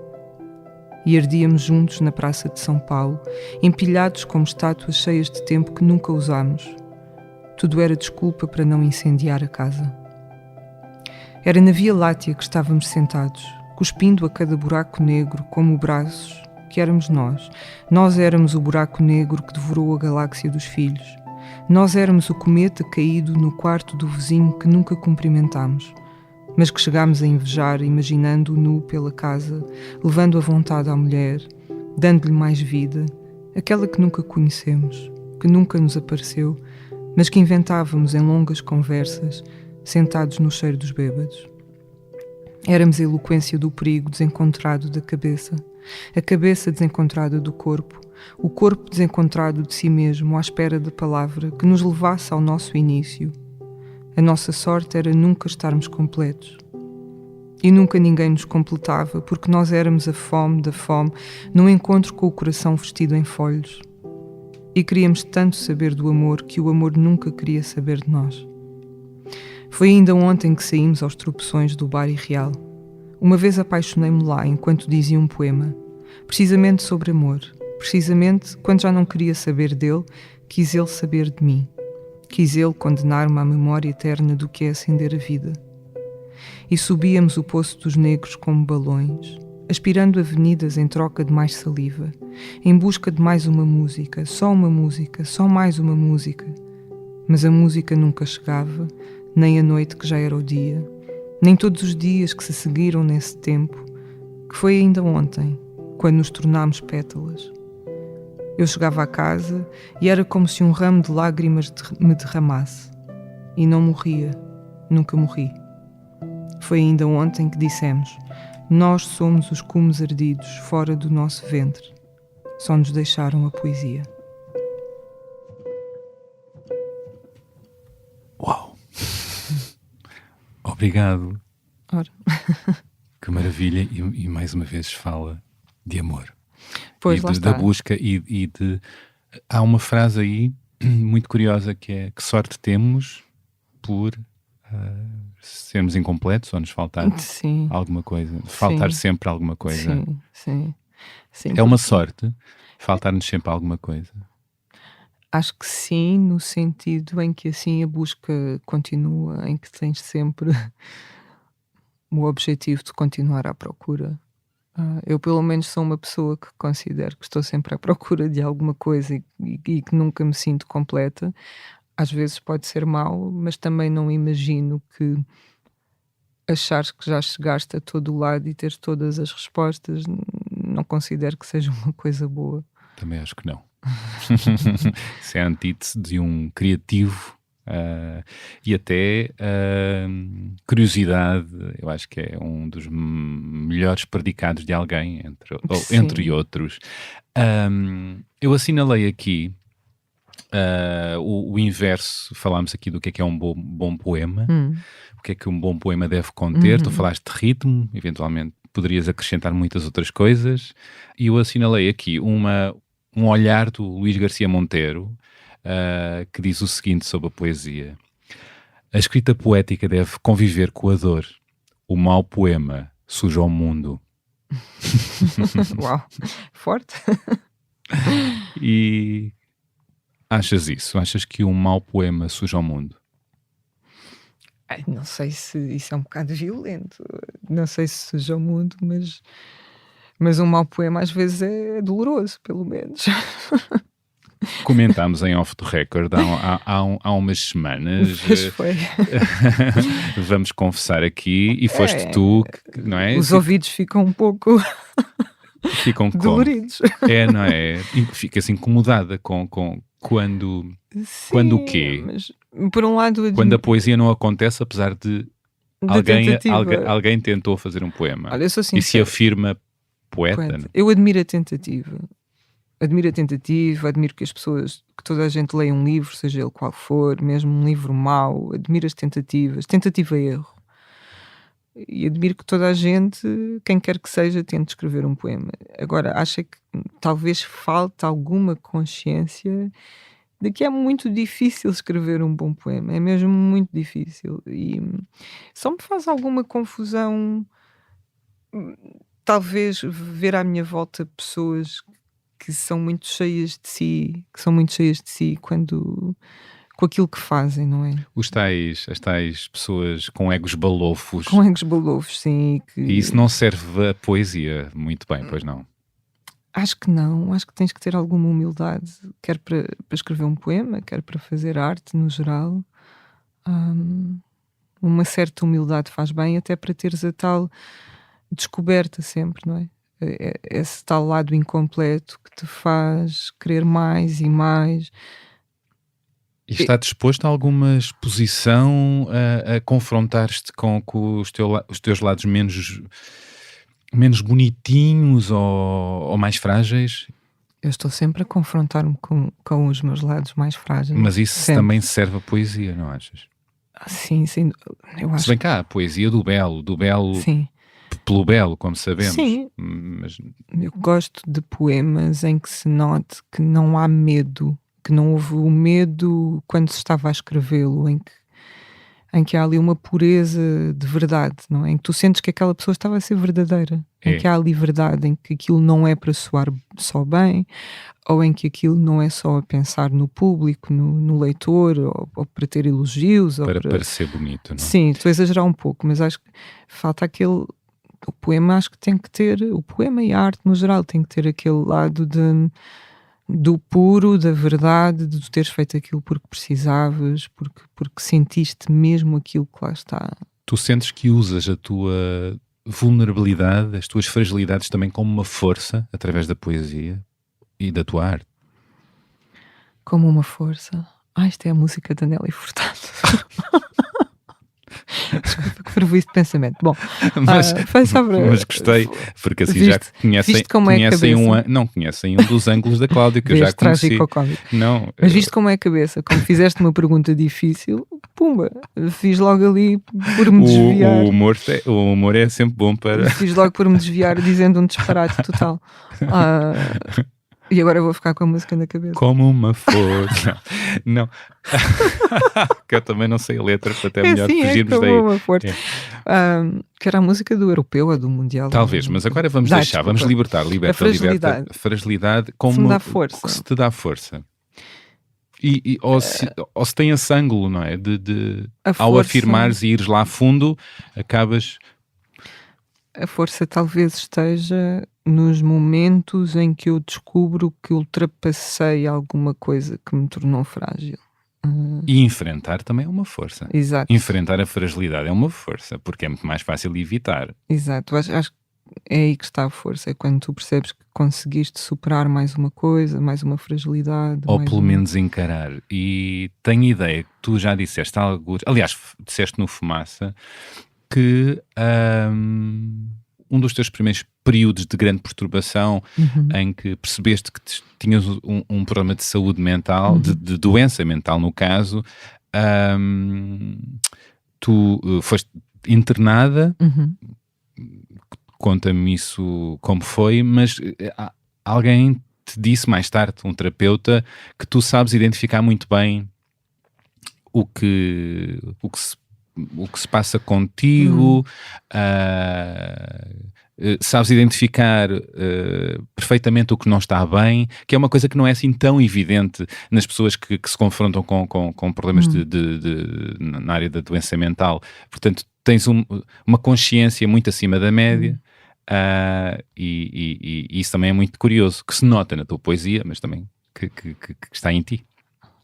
[SPEAKER 2] E ardíamos juntos na Praça de São Paulo, empilhados como estátuas cheias de tempo que nunca usámos. Tudo era desculpa para não incendiar a casa. Era na Via Láctea que estávamos sentados, cuspindo a cada buraco negro como braços que éramos nós. Nós éramos o buraco negro que devorou a galáxia dos filhos. Nós éramos o cometa caído no quarto do vizinho que nunca cumprimentámos, mas que chegámos a invejar imaginando-o nu pela casa, levando a vontade à mulher, dando-lhe mais vida, aquela que nunca conhecemos, que nunca nos apareceu, mas que inventávamos em longas conversas, sentados no cheiro dos bêbados. Éramos a eloquência do perigo desencontrado da cabeça, a cabeça desencontrada do corpo, o corpo desencontrado de si mesmo à espera da palavra que nos levasse ao nosso início. A nossa sorte era nunca estarmos completos. E nunca ninguém nos completava, porque nós éramos a fome da fome, num encontro com o coração vestido em folhos. E queríamos tanto saber do amor que o amor nunca queria saber de nós. Foi ainda ontem que saímos aos tropeções do bar irreal. Uma vez apaixonei-me lá enquanto dizia um poema, precisamente sobre amor. Precisamente quando já não queria saber dele, quis ele saber de mim. Quis ele condenar-me à memória eterna do que é acender a vida. E subíamos o poço dos negros como balões, aspirando avenidas em troca de mais saliva, em busca de mais uma música, só mais uma música. Mas a música nunca chegava, nem a noite que já era o dia, nem todos os dias que se seguiram nesse tempo, que foi ainda ontem, quando nos tornámos pétalas. Eu chegava à casa e era como se um ramo de lágrimas me derramasse. E não morria, nunca morri. Foi ainda ontem que dissemos: nós somos os cumes ardidos fora do nosso ventre. Só nos deixaram a poesia.
[SPEAKER 1] Uau! Obrigado.
[SPEAKER 2] Ora.
[SPEAKER 1] Que maravilha. E mais uma vez fala de amor.
[SPEAKER 2] Pois,
[SPEAKER 1] e da busca e de... Há uma frase aí muito curiosa que é: que sorte temos por sermos incompletos ou nos faltar alguma coisa. Faltar sempre alguma coisa.
[SPEAKER 2] Sim.
[SPEAKER 1] É uma sorte faltar-nos sempre alguma coisa.
[SPEAKER 2] Acho que sim, no sentido em que assim a busca continua, em que tens sempre o objetivo de continuar à procura. Eu pelo menos sou uma pessoa que considero que estou sempre à procura de alguma coisa e que nunca me sinto completa. Às vezes pode ser mau, mas também não imagino que achares que já chegaste a todo o lado e teres todas as respostas, não considero que seja uma coisa boa.
[SPEAKER 1] Também acho que não. Isso é a antítese de um criativo e até curiosidade. Eu acho que é um dos melhores predicados de alguém, entre outros. Eu assinalei aqui o inverso. Falámos aqui do que é um bom poema, o que é que um bom poema deve conter. Tu falaste de ritmo, eventualmente poderias acrescentar muitas outras coisas. E eu assinalei aqui um olhar do Luís Garcia Monteiro, que diz o seguinte sobre a poesia: a escrita poética deve conviver com a dor. O mau poema suja o mundo.
[SPEAKER 2] Uau, forte.
[SPEAKER 1] E achas isso? Achas que um mau poema suja o mundo?
[SPEAKER 2] Ai, não sei se isso é um bocado violento. Não sei se suja o mundo, mas um mau poema às vezes é doloroso, pelo menos.
[SPEAKER 1] Comentámos em Off the Record há umas semanas.
[SPEAKER 2] Pois foi.
[SPEAKER 1] Vamos confessar aqui, e foste tu, não é?
[SPEAKER 2] Os ouvidos ficam um pouco
[SPEAKER 1] Ficam como?
[SPEAKER 2] doloridos.
[SPEAKER 1] Não é? E fica-se incomodada com quando o quê?
[SPEAKER 2] Mas, por um lado,
[SPEAKER 1] Quando a poesia não acontece, apesar de
[SPEAKER 2] da tentativa.
[SPEAKER 1] alguém tentou fazer um poema.
[SPEAKER 2] Olha, eu sou
[SPEAKER 1] E se
[SPEAKER 2] sincera.
[SPEAKER 1] afirma poeta.
[SPEAKER 2] Poeta. Eu admiro a tentativa. Admiro que as pessoas, que toda a gente leia um livro, seja ele qual for, mesmo um livro mau, admiro as tentativas, tentativa e erro. E admiro que toda a gente, quem quer que seja, tente escrever um poema. Agora, acho que talvez falte alguma consciência de que é muito difícil escrever um bom poema. É mesmo muito difícil. E só me faz alguma confusão, talvez, ver à minha volta pessoas que são muito cheias de si, com aquilo que fazem, não é?
[SPEAKER 1] As tais pessoas com egos balofos.
[SPEAKER 2] Com egos balofos, sim.
[SPEAKER 1] E isso não serve a poesia muito bem, pois não?
[SPEAKER 2] Acho que não. Acho que tens que ter alguma humildade, quer para escrever um poema, quer para fazer arte no geral. Uma certa humildade faz bem, até para teres a tal descoberta sempre, não é? Esse tal lado incompleto que te faz querer mais e mais.
[SPEAKER 1] E está disposto a alguma exposição a confrontar-te com os teus lados menos bonitinhos ou mais frágeis?
[SPEAKER 2] Eu estou sempre a confrontar-me com os meus lados mais frágeis.
[SPEAKER 1] Mas isso
[SPEAKER 2] sempre.
[SPEAKER 1] também serve a poesia, não achas?
[SPEAKER 2] Sim, eu acho.
[SPEAKER 1] Se bem cá, a poesia do belo,
[SPEAKER 2] Sim.
[SPEAKER 1] pelo belo, como sabemos.
[SPEAKER 2] Sim.
[SPEAKER 1] Mas
[SPEAKER 2] Eu gosto de poemas em que se note que não há medo, que não houve o medo quando se estava a escrevê-lo, em que há ali uma pureza de verdade, não é? Em que tu sentes que aquela pessoa estava a ser verdadeira, em que há ali verdade, em que aquilo não é para soar só bem, ou em que aquilo não é só a pensar no público, no leitor, ou para ter elogios.
[SPEAKER 1] para parecer bonito, não é?
[SPEAKER 2] Sim, estou a exagerar um pouco, mas acho que falta aquele... O poema acho que tem que ter... O poema e a arte no geral tem que ter aquele lado do puro, da verdade, de tu teres feito aquilo porque precisavas, porque sentiste mesmo aquilo que lá está.
[SPEAKER 1] Tu sentes que usas a tua vulnerabilidade, as tuas fragilidades também como uma força através da poesia e da tua arte?
[SPEAKER 2] Como uma força. Isto é a música da Nelly Furtado. Desculpa, que fervo isso de pensamento. Bom,
[SPEAKER 1] mas gostei, porque assim já conhecem não conhecem um dos ângulos da Cláudia, que eu já conheci. Não,
[SPEAKER 2] mas viste como é a cabeça? Como fizeste uma pergunta difícil, pumba, fiz logo ali por me desviar.
[SPEAKER 1] O humor é sempre bom para...
[SPEAKER 2] Fiz logo por me desviar dizendo um disparate total. E agora eu vou ficar com a música na cabeça.
[SPEAKER 1] Como uma força. Não. Que eu também não sei a letra, para até melhor fugirmos daí.
[SPEAKER 2] Uma força. Que era a música do europeu ou do mundial.
[SPEAKER 1] Talvez, mas agora vamos deixar, vamos libertar. Liberta a fragilidade como que se te dá força. Ou se tem esse ângulo, não é? Ao afirmares e ires lá a fundo, acabas...
[SPEAKER 2] A força talvez esteja nos momentos em que eu descubro que ultrapassei alguma coisa que me tornou frágil.
[SPEAKER 1] E enfrentar também é uma força.
[SPEAKER 2] Exato.
[SPEAKER 1] Enfrentar a fragilidade é uma força, porque é muito mais fácil evitar.
[SPEAKER 2] Exato. Acho que é aí que está a força. É quando tu percebes que conseguiste superar mais uma coisa, mais uma fragilidade.
[SPEAKER 1] Ou pelo menos encarar. E tenho ideia que tu já disseste algo... Aliás, disseste no Fumaça que um dos teus primeiros períodos de grande perturbação, em que percebeste que tinhas um problema de saúde mental, de doença mental no caso, tu foste internada conta-me isso como foi, mas alguém te disse mais tarde, um terapeuta, que tu sabes identificar muito bem o que se passa contigo, sabes identificar perfeitamente o que não está bem, que é uma coisa que não é assim tão evidente nas pessoas que se confrontam com problemas na área da doença mental. Portanto, tens uma consciência muito acima da média, e isso também é muito curioso, que se nota na tua poesia, mas também que está em ti.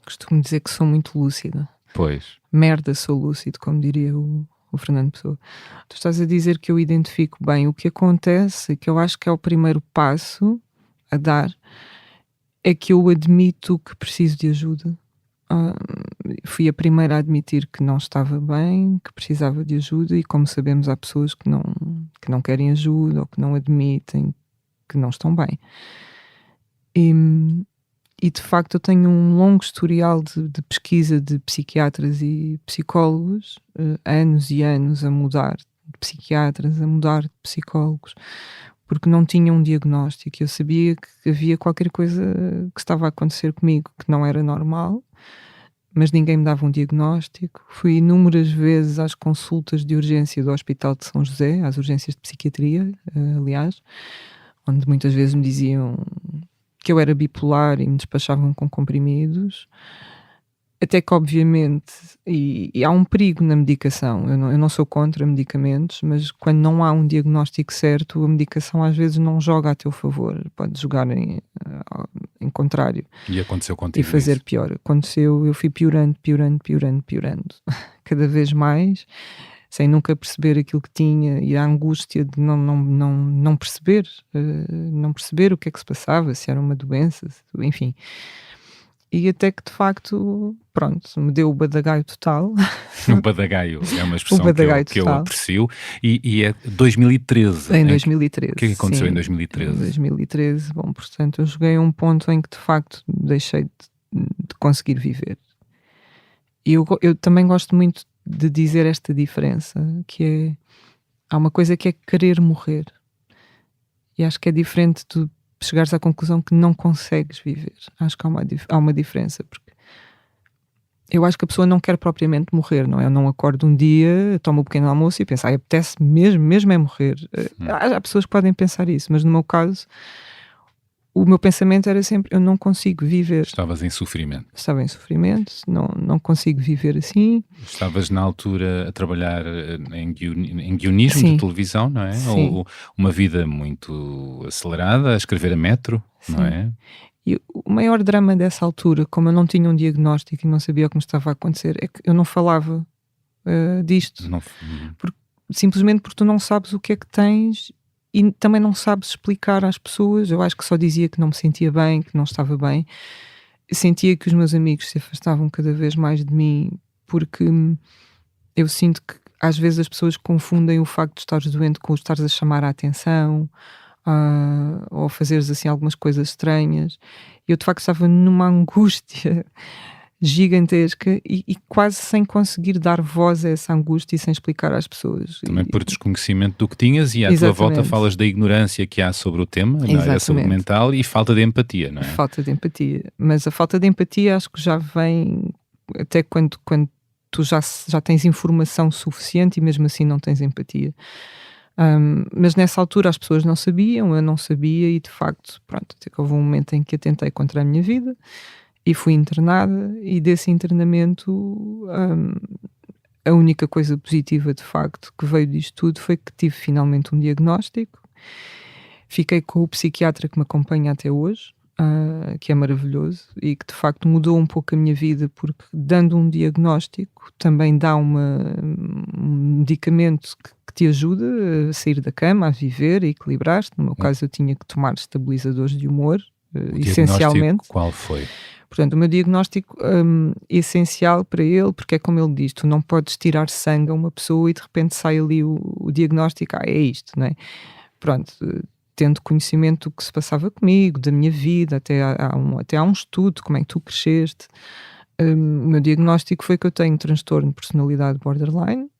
[SPEAKER 2] Costumo dizer que sou muito lúcida.
[SPEAKER 1] Pois.
[SPEAKER 2] Merda, sou lúcido, como diria o Fernando Pessoa. Tu estás a dizer que eu identifico bem. O que acontece, que eu acho que é o primeiro passo a dar, é que eu admito que preciso de ajuda. Fui a primeira a admitir que não estava bem, que precisava de ajuda, e como sabemos, há pessoas que não querem ajuda ou que não admitem que não estão bem. E de facto eu tenho um longo historial de pesquisa de psiquiatras e psicólogos, anos e anos a mudar de psiquiatras, a mudar de psicólogos, porque não tinha um diagnóstico. Eu sabia que havia qualquer coisa que estava a acontecer comigo que não era normal, mas ninguém me dava um diagnóstico. Fui inúmeras vezes às consultas de urgência do Hospital de São José, às urgências de psiquiatria, aliás, onde muitas vezes me diziam que eu era bipolar e me despachavam com comprimidos, até que obviamente, e há um perigo na medicação, eu não sou contra medicamentos, mas quando não há um diagnóstico certo, a medicação às vezes não joga a teu favor, pode jogar em contrário.
[SPEAKER 1] E aconteceu contigo
[SPEAKER 2] e fazer
[SPEAKER 1] isso?
[SPEAKER 2] Pior. Aconteceu, eu fui piorando, cada vez mais, sem nunca perceber aquilo que tinha, e a angústia de não perceber, não perceber o que é que se passava, se era uma doença, enfim. E até que de facto, pronto, me deu o badagaio total.
[SPEAKER 1] O badagaio é uma expressão que eu aprecio. E é 2013.
[SPEAKER 2] Em 2013.
[SPEAKER 1] O que é que aconteceu
[SPEAKER 2] sim,
[SPEAKER 1] em 2013?
[SPEAKER 2] Em 2013, bom, portanto, eu cheguei a um ponto em que de facto deixei de conseguir viver. E eu também gosto muito de dizer esta diferença, que é, há uma coisa que é querer morrer, e acho que é diferente de chegares à conclusão que não consegues viver. Acho que há uma diferença, porque eu acho que a pessoa não quer propriamente morrer, não é? Eu não acordo um dia, tomo um pequeno almoço e penso, apetece mesmo é morrer. Há pessoas que podem pensar isso, mas no meu caso o meu pensamento era sempre, eu não consigo viver.
[SPEAKER 1] Estavas em sofrimento.
[SPEAKER 2] Estava em sofrimento, não consigo viver assim.
[SPEAKER 1] Estavas na altura a trabalhar em guionismo de televisão, não é?
[SPEAKER 2] Sim.
[SPEAKER 1] Ou uma vida muito acelerada, a escrever a metro,
[SPEAKER 2] Sim.
[SPEAKER 1] Não é?
[SPEAKER 2] E o maior drama dessa altura, como eu não tinha um diagnóstico e não sabia o que me estava a acontecer, é que eu não falava disto. Simplesmente porque tu não sabes o que é que tens e também não sabes explicar às pessoas. Eu acho que só dizia que não me sentia bem, que não estava bem. Eu sentia que os meus amigos se afastavam cada vez mais de mim, porque eu sinto que às vezes as pessoas confundem o facto de estares doente com estares a chamar a atenção, ou fazeres assim algumas coisas estranhas. Eu de facto estava numa angústia gigantesca e quase sem conseguir dar voz a essa angústia e sem explicar às pessoas.
[SPEAKER 1] Também por desconhecimento do que tinhas, e à tua volta falas da ignorância que há sobre o tema, na área da saúde mental, e falta de empatia, não é?
[SPEAKER 2] Falta de empatia. Mas a falta de empatia acho que já vem até quando tu já tens informação suficiente e mesmo assim não tens empatia. Mas nessa altura as pessoas não sabiam, eu não sabia, e de facto, pronto, até que houve um momento em que atentei contra a minha vida e fui internada, e desse internamento a única coisa positiva de facto que veio disto tudo foi que tive finalmente um diagnóstico. Fiquei com o psiquiatra que me acompanha até hoje, que é maravilhoso e que de facto mudou um pouco a minha vida, porque dando um diagnóstico também dá um medicamento que te ajuda a sair da cama, a viver, a equilibrar-te. No meu caso eu tinha que tomar estabilizadores de humor, essencialmente.
[SPEAKER 1] Qual foi?
[SPEAKER 2] Portanto, o meu diagnóstico essencial para ele, porque é como ele diz, tu não podes tirar sangue a uma pessoa e de repente sai ali o diagnóstico, é isto, não é? Pronto, tendo conhecimento do que se passava comigo, da minha vida, até há um estudo, como é que tu cresceste. O meu diagnóstico foi que eu tenho transtorno de personalidade borderline,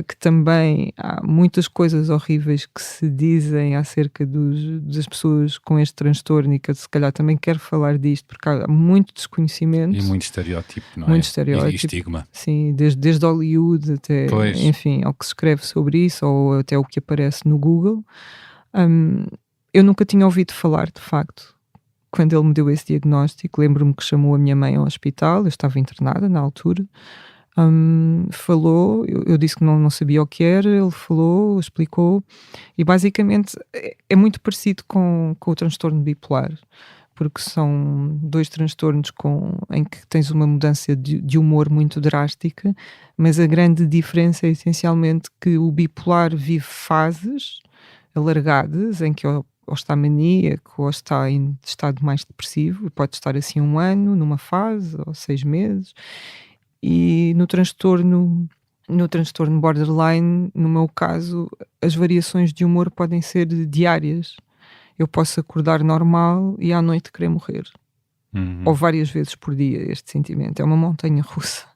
[SPEAKER 2] que também há muitas coisas horríveis que se dizem acerca das pessoas com este transtorno, e que eu se calhar também quero falar disto, porque há muito desconhecimento.
[SPEAKER 1] E muito estereótipo, não
[SPEAKER 2] muito
[SPEAKER 1] é?
[SPEAKER 2] estereótipo.
[SPEAKER 1] E estigma.
[SPEAKER 2] Sim, desde Hollywood até,
[SPEAKER 1] Pois.
[SPEAKER 2] enfim, ao que se escreve sobre isso, ou até o que aparece no Google. Eu nunca tinha ouvido falar, de facto. Quando ele me deu esse diagnóstico, lembro-me que chamou a minha mãe ao hospital, eu estava internada na altura. Falou, eu disse que não sabia o que era, ele falou, explicou, e basicamente é muito parecido com o transtorno bipolar, porque são dois transtornos em que tens uma mudança de humor muito drástica, mas a grande diferença é essencialmente que o bipolar vive fases alargadas, em que ou está maníaco ou está em estado mais depressivo, pode estar assim 1 ano numa fase, ou 6 meses. E no transtorno borderline, no meu caso, as variações de humor podem ser diárias. Eu posso acordar normal e à noite querer morrer. Ou várias vezes por dia. Este sentimento é uma montanha russa.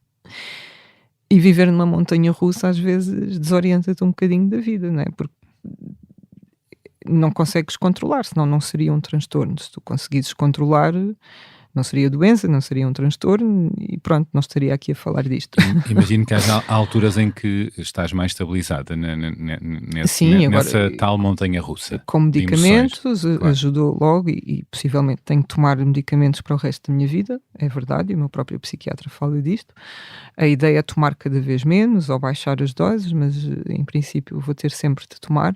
[SPEAKER 2] E viver numa montanha russa às vezes desorienta-te um bocadinho da vida, não é? Porque não consegues controlar, senão não seria um transtorno. Se tu conseguisses controlar, não seria doença, não seria um transtorno, e pronto, não estaria aqui a falar disto.
[SPEAKER 1] Imagino que haja alturas em que estás mais estabilizada nessa tal montanha russa.
[SPEAKER 2] Com medicamentos, ajudou logo, e possivelmente tenho que tomar medicamentos para o resto da minha vida, é verdade, e o meu próprio psiquiatra fala disto. A ideia é tomar cada vez menos, ou baixar as doses, mas em princípio vou ter sempre de tomar.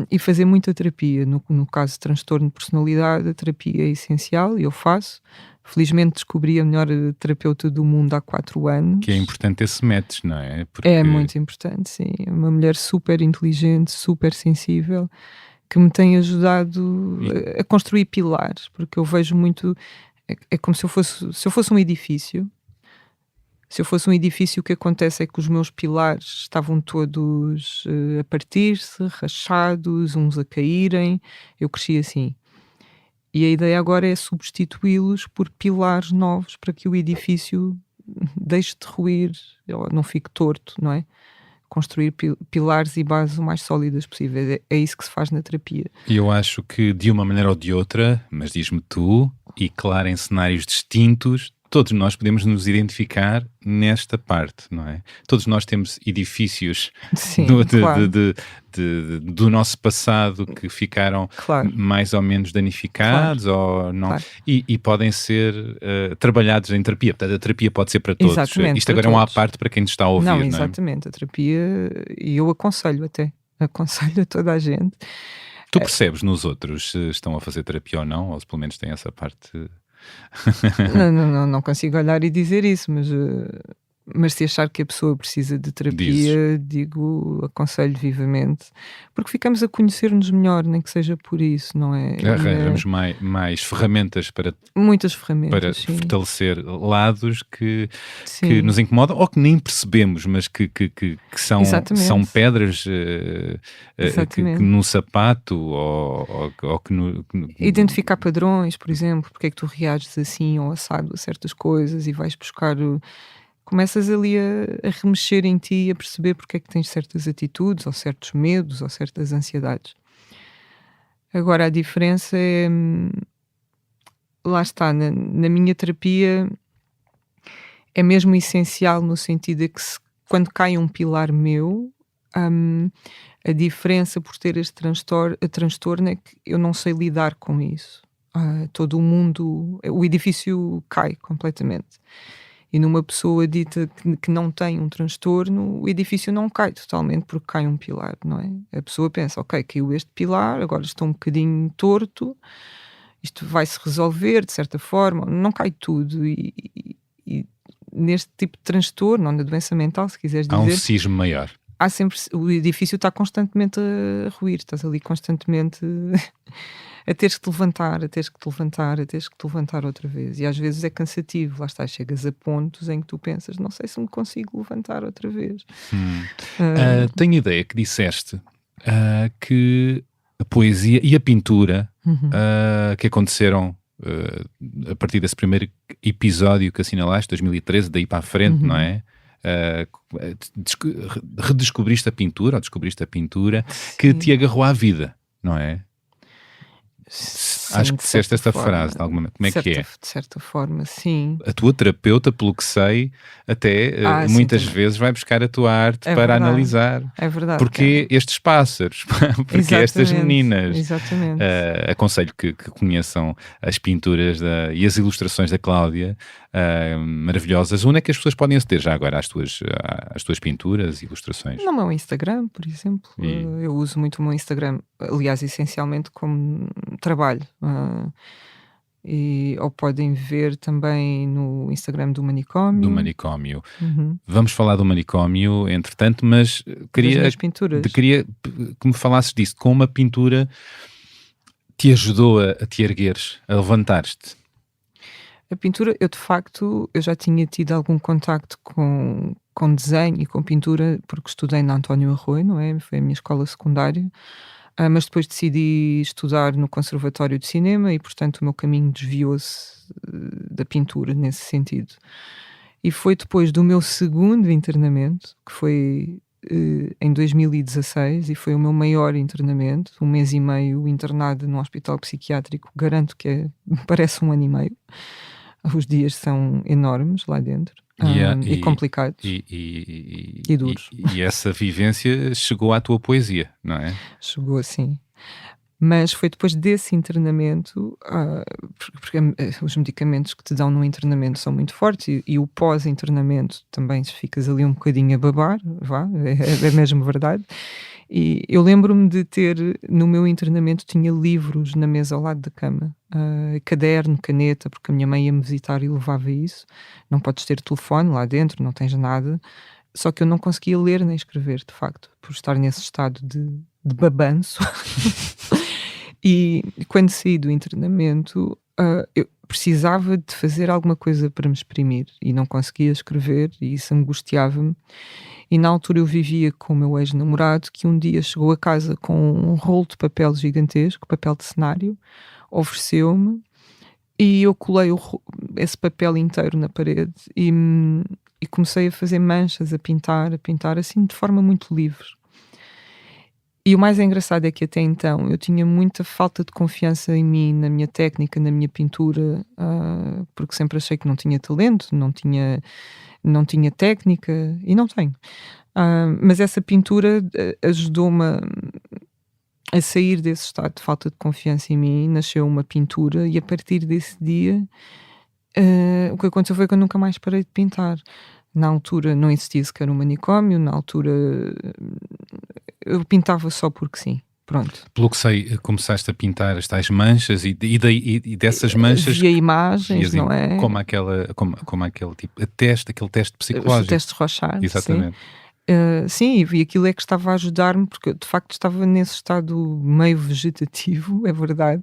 [SPEAKER 2] E fazer muita terapia. No caso de transtorno de personalidade, a terapia é essencial e eu faço. Felizmente descobri a melhor terapeuta do mundo há 4 anos.
[SPEAKER 1] Que é importante esse match, não é? Porque...
[SPEAKER 2] É muito importante, sim. É uma mulher super inteligente, super sensível, que me tem ajudado a construir pilares, porque eu vejo muito... É como se eu fosse um edifício. Se eu fosse um edifício, o que acontece é que os meus pilares estavam todos a partir-se, rachados, uns a caírem. Eu cresci assim. E a ideia agora é substituí-los por pilares novos para que o edifício deixe de ruir, não fique torto, não é? Construir pilares e bases o mais sólidas possíveis. É isso que se faz na terapia.
[SPEAKER 1] E eu acho que de uma maneira ou de outra, mas diz-me tu, e claro, em cenários distintos, todos nós podemos nos identificar nesta parte, não é? Todos nós temos edifícios do nosso passado que ficaram mais ou menos danificados ou não, e podem ser trabalhados em terapia. Portanto, a terapia pode ser para todos.
[SPEAKER 2] Exatamente,
[SPEAKER 1] isto agora é uma à parte para quem nos está a ouvir, não é?
[SPEAKER 2] Exatamente. A terapia, e eu aconselho a toda a gente.
[SPEAKER 1] Tu percebes nos outros se estão a fazer terapia ou não, ou se pelo menos têm essa parte...
[SPEAKER 2] Não consigo olhar e dizer isso, mas se achar que a pessoa precisa de terapia, aconselho vivamente, porque ficamos a conhecer-nos melhor, nem que seja por isso, não é?
[SPEAKER 1] Arranjamos mais ferramentas
[SPEAKER 2] muitas ferramentas
[SPEAKER 1] para
[SPEAKER 2] sim.
[SPEAKER 1] fortalecer lados que nos incomodam ou que nem percebemos, mas que são pedras que num sapato ou que
[SPEAKER 2] identificar padrões, por exemplo, porque é que tu reages assim ou assado a certas coisas, e vais buscar começas ali a remexer em ti, a perceber porque é que tens certas atitudes, ou certos medos, ou certas ansiedades. Agora, a diferença é... Lá está, na minha terapia é mesmo essencial no sentido de que quando cai um pilar meu, a diferença por ter este transtorno é que eu não sei lidar com isso. Todo o mundo... O edifício cai completamente. E numa pessoa dita que não tem um transtorno, o edifício não cai totalmente porque cai um pilar, não é? A pessoa pensa, ok, caiu este pilar, agora estou um bocadinho torto, isto vai-se resolver de certa forma, não cai tudo. E neste tipo de transtorno, ou na doença mental, se quiseres dizer...
[SPEAKER 1] Há um sismo maior.
[SPEAKER 2] O edifício está constantemente a ruir, estás ali constantemente... a teres que te levantar, a teres que te levantar outra vez. E às vezes é cansativo, lá está, chegas a pontos em que tu pensas, não sei se me consigo levantar outra vez.
[SPEAKER 1] Tenho ideia que disseste que a poesia e a pintura que aconteceram a partir desse primeiro episódio que assinalaste, 2013, daí para a frente, não é? redescobriste a pintura, ou descobriste a pintura, que te agarrou à vida, não é?
[SPEAKER 2] Sim,
[SPEAKER 1] Acho que
[SPEAKER 2] de
[SPEAKER 1] disseste
[SPEAKER 2] certa
[SPEAKER 1] esta
[SPEAKER 2] forma.
[SPEAKER 1] frase, de alguma maneira. Como é que é?
[SPEAKER 2] De certa forma, sim.
[SPEAKER 1] A tua terapeuta, pelo que sei, até
[SPEAKER 2] Sim,
[SPEAKER 1] muitas
[SPEAKER 2] também.
[SPEAKER 1] vezes vai buscar a tua arte
[SPEAKER 2] É
[SPEAKER 1] para
[SPEAKER 2] verdade.
[SPEAKER 1] analisar.
[SPEAKER 2] É verdade.
[SPEAKER 1] Porque estes pássaros, porque
[SPEAKER 2] Exatamente,
[SPEAKER 1] estas meninas.
[SPEAKER 2] Exatamente.
[SPEAKER 1] Aconselho que conheçam as pinturas e as ilustrações da Cláudia, maravilhosas. Onde é que as pessoas podem aceder já agora às tuas pinturas e ilustrações?
[SPEAKER 2] No meu Instagram, por exemplo, eu uso muito o meu Instagram, aliás, essencialmente como trabalho. Ou podem ver também no Instagram do Manicômio.
[SPEAKER 1] Do Manicômio.
[SPEAKER 2] Uhum.
[SPEAKER 1] Vamos falar do Manicômio, entretanto, mas
[SPEAKER 2] Das minhas pinturas.
[SPEAKER 1] queria que me falasses disso. Como uma pintura te ajudou a te ergueres, a levantar-te?
[SPEAKER 2] A pintura, eu de facto, eu já tinha tido algum contacto com desenho e com pintura, porque estudei na António Arroio, não é? Foi a minha escola secundária. Mas depois decidi estudar no Conservatório de Cinema e, portanto, o meu caminho desviou-se da pintura nesse sentido. E foi depois do meu segundo internamento, que foi em 2016, e foi o meu maior internamento, 1 mês e meio internado num hospital psiquiátrico, garanto que parece 1 ano e meio. Os dias são enormes lá dentro. E complicados e duros.
[SPEAKER 1] E essa vivência chegou à tua poesia, não é?
[SPEAKER 2] Chegou assim. Mas foi depois desse internamento, porque os medicamentos que te dão no internamento são muito fortes e o pós-internamento também ficas ali um bocadinho a babar, é mesmo verdade. E eu lembro-me de ter, no meu internamento, tinha livros na mesa ao lado da cama, caderno, caneta, porque a minha mãe ia-me visitar e levava isso. Não podes ter telefone lá dentro, não tens nada. Só que eu não conseguia ler nem escrever, de facto, por estar nesse estado de babanço. E quando saí do internamento, eu precisava de fazer alguma coisa para me exprimir e não conseguia escrever e isso angustiava-me. E na altura eu vivia com o meu ex-namorado, que um dia chegou a casa com um rolo de papel gigantesco, papel de cenário, ofereceu-me e eu colei esse papel inteiro na parede e comecei a fazer manchas, a pintar assim de forma muito livre. E o mais engraçado é que até então eu tinha muita falta de confiança em mim, na minha técnica, na minha pintura, porque sempre achei que não tinha talento, não tinha técnica, e não tenho. Mas essa pintura ajudou-me a sair desse estado de falta de confiança em mim. Nasceu uma pintura e a partir desse dia o que aconteceu foi que eu nunca mais parei de pintar. Na altura não existia sequer um manicômio, na altura eu pintava só porque sim, pronto.
[SPEAKER 1] Pelo que sei, começaste a pintar as tais manchas e dessas manchas...
[SPEAKER 2] Via imagens, não é?
[SPEAKER 1] Como aquele tipo... aquele teste psicológico.
[SPEAKER 2] O teste Rorschach.
[SPEAKER 1] Exatamente.
[SPEAKER 2] Sim, e aquilo é que estava a ajudar-me, porque eu de facto estava nesse estado meio vegetativo, é verdade.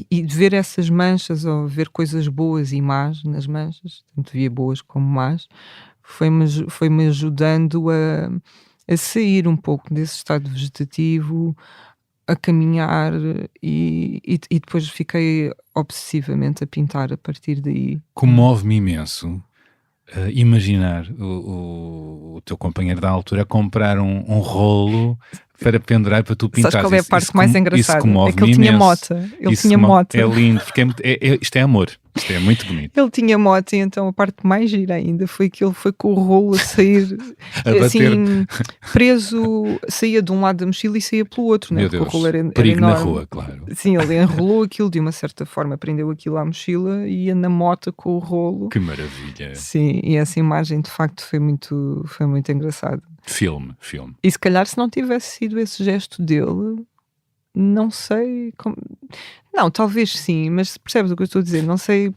[SPEAKER 2] E de ver essas manchas, ou ver coisas boas e más nas manchas, tanto via boas como más, foi-me ajudando a sair um pouco desse estado vegetativo, a caminhar e depois fiquei obsessivamente a pintar a partir daí.
[SPEAKER 1] Comove-me imenso imaginar o teu companheiro da altura comprar um rolo para pendurar para tu pintar.
[SPEAKER 2] Sabes qual é a parte mais engraçada? É que
[SPEAKER 1] ele
[SPEAKER 2] tinha mota.
[SPEAKER 1] É lindo, porque isto é amor. Isto é muito bonito.
[SPEAKER 2] Ele tinha moto, e então a parte mais gira ainda foi que ele foi com o rolo a sair assim, preso, saía de um lado da mochila e saía pelo outro, né?
[SPEAKER 1] Meu Deus,
[SPEAKER 2] o rolo era
[SPEAKER 1] perigo
[SPEAKER 2] enorme.
[SPEAKER 1] na rua, claro.
[SPEAKER 2] Sim, ele enrolou aquilo de uma certa forma, prendeu aquilo à mochila e ia na moto com o rolo.
[SPEAKER 1] Que maravilha.
[SPEAKER 2] Sim, e essa imagem de facto foi muito engraçada.
[SPEAKER 1] Filme.
[SPEAKER 2] E se calhar se não tivesse sido esse gesto dele, não sei como... Não, talvez sim, mas percebes o que eu estou a dizer? Não sei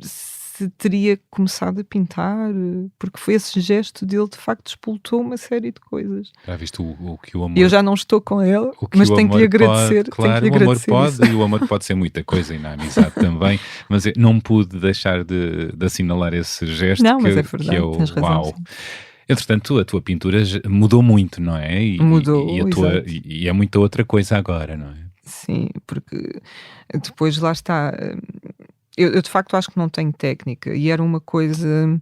[SPEAKER 2] se teria começado a pintar, porque foi esse gesto dele, de facto, expultou uma série de coisas.
[SPEAKER 1] Já viste o que o amor...
[SPEAKER 2] Eu já não estou com ele, mas tenho que lhe agradecer.
[SPEAKER 1] Claro, o amor pode, e o amor pode ser muita coisa, e na amizade também, mas eu não pude deixar de assinalar esse gesto.
[SPEAKER 2] Não, mas é verdade, tens razão.
[SPEAKER 1] Uau! Entretanto, a tua pintura mudou muito, não é?
[SPEAKER 2] Mudou,
[SPEAKER 1] e é muita outra coisa agora, não é?
[SPEAKER 2] Sim, porque depois lá está. Eu de facto acho que não tenho técnica, e era uma coisa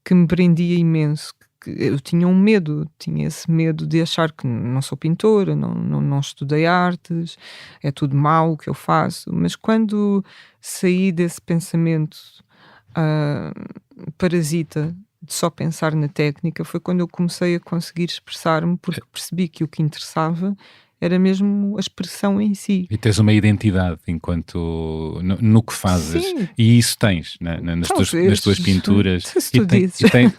[SPEAKER 2] que me prendia imenso. Que eu tinha um medo, tinha esse medo de achar que não sou pintora, não estudei artes, é tudo mau o que eu faço. Mas quando saí desse pensamento parasita de só pensar na técnica, foi quando eu comecei a conseguir expressar-me, porque percebi que o que interessava era mesmo a expressão em si.
[SPEAKER 1] E tens uma identidade enquanto no que fazes.
[SPEAKER 2] Sim.
[SPEAKER 1] E isso tens nas tuas pinturas.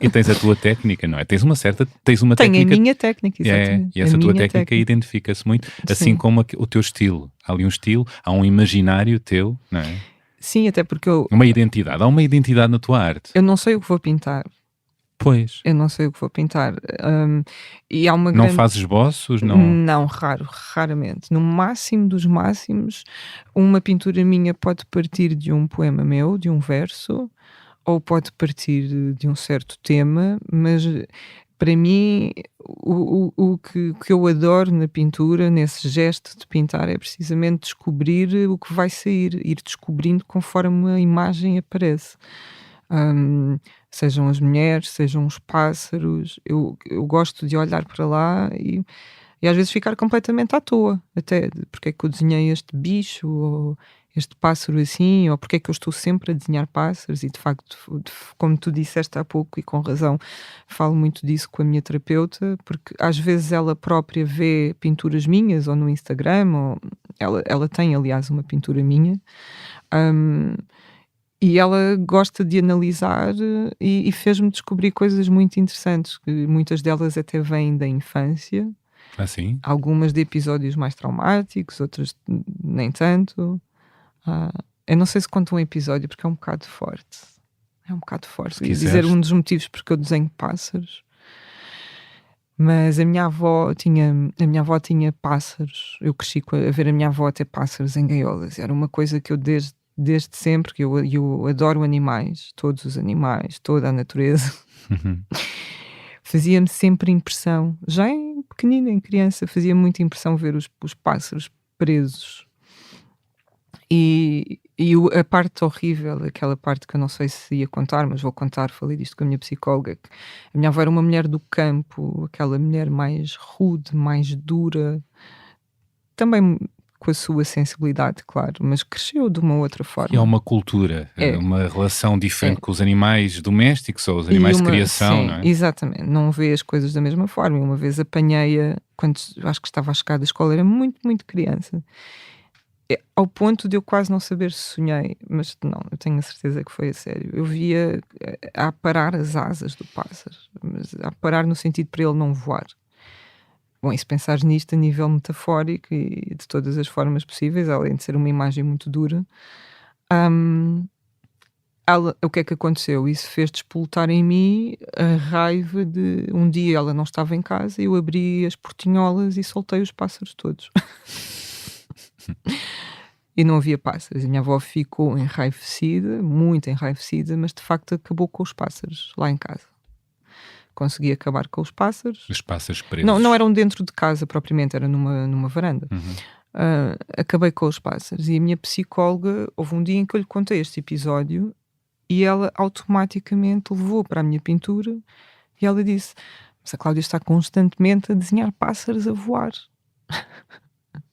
[SPEAKER 1] E tens a tua técnica, não é? Tens uma
[SPEAKER 2] Tenho
[SPEAKER 1] técnica.
[SPEAKER 2] a minha técnica, exatamente.
[SPEAKER 1] E essa tua técnica identifica-se muito, assim
[SPEAKER 2] Sim.
[SPEAKER 1] como o teu estilo. Há ali um estilo, há um imaginário teu, não é?
[SPEAKER 2] Sim, até porque
[SPEAKER 1] Há uma identidade na tua arte.
[SPEAKER 2] eu não sei o que vou pintar.
[SPEAKER 1] Pois.
[SPEAKER 2] Eu não sei o que vou pintar. E há uma
[SPEAKER 1] Não
[SPEAKER 2] grande...
[SPEAKER 1] fazes esboços?
[SPEAKER 2] Não, raramente. No máximo dos máximos, uma pintura minha pode partir de um poema meu, de um verso, ou pode partir de um certo tema, mas para mim o que eu adoro na pintura, nesse gesto de pintar, é precisamente descobrir o que vai sair, ir descobrindo conforme a imagem aparece. Sejam as mulheres, sejam os pássaros, eu gosto de olhar para lá e às vezes ficar completamente à toa, até porque é que eu desenhei este bicho, ou este pássaro assim, ou porque é que eu estou sempre a desenhar pássaros. E de facto, como tu disseste há pouco, e com razão, falo muito disso com a minha terapeuta, porque às vezes ela própria vê pinturas minhas, ou no Instagram, ou ela tem aliás uma pintura minha, e ela gosta de analisar e fez-me descobrir coisas muito interessantes, que muitas delas até vêm da infância.
[SPEAKER 1] Assim?
[SPEAKER 2] Algumas de episódios mais traumáticos, outras nem tanto. Eu não sei se conto um episódio porque é um bocado forte. É um bocado forte. Queria dizer um dos motivos porque eu desenho pássaros. Mas a minha avó tinha pássaros. Eu cresci a ver a minha avó ter pássaros em gaiolas. Era uma coisa que eu desde sempre, que eu adoro animais, todos os animais, toda a natureza. Fazia-me sempre impressão, já em pequenina, em criança, fazia muita impressão ver os pássaros presos. E a parte horrível, aquela parte que eu não sei se ia contar, mas vou contar, falei disto com a minha psicóloga, que a minha avó era uma mulher do campo, aquela mulher mais rude, mais dura, também com a sua sensibilidade, claro, mas cresceu de uma outra forma.
[SPEAKER 1] E é uma cultura, uma relação diferente com os animais domésticos ou os animais de criação,
[SPEAKER 2] sim,
[SPEAKER 1] não é?
[SPEAKER 2] Exatamente, não vê as coisas da mesma forma. Uma vez apanhei-a, quando acho que estava a chegar da escola, era muito, muito criança, ao ponto de eu quase não saber se sonhei, mas não, eu tenho a certeza que foi a sério. Eu via a parar as asas do pássaro, mas a parar no sentido para ele não voar. Bom, e se pensares nisto a nível metafórico e de todas as formas possíveis, além de ser uma imagem muito dura, o que é que aconteceu? Isso fez despoltar em mim a raiva de... Um dia ela não estava em casa e eu abri as portinholas e soltei os pássaros todos. E não havia pássaros. A minha avó ficou enraivecida, muito enraivecida, mas de facto acabou com os pássaros lá em casa. Consegui acabar com os pássaros.
[SPEAKER 1] Os pássaros presos.
[SPEAKER 2] Não eram dentro de casa propriamente, era numa varanda. Acabei com os pássaros. E a minha psicóloga, houve um dia em que eu lhe contei este episódio e ela automaticamente levou para a minha pintura e ela disse: mas a Cláudia está constantemente a desenhar pássaros a voar.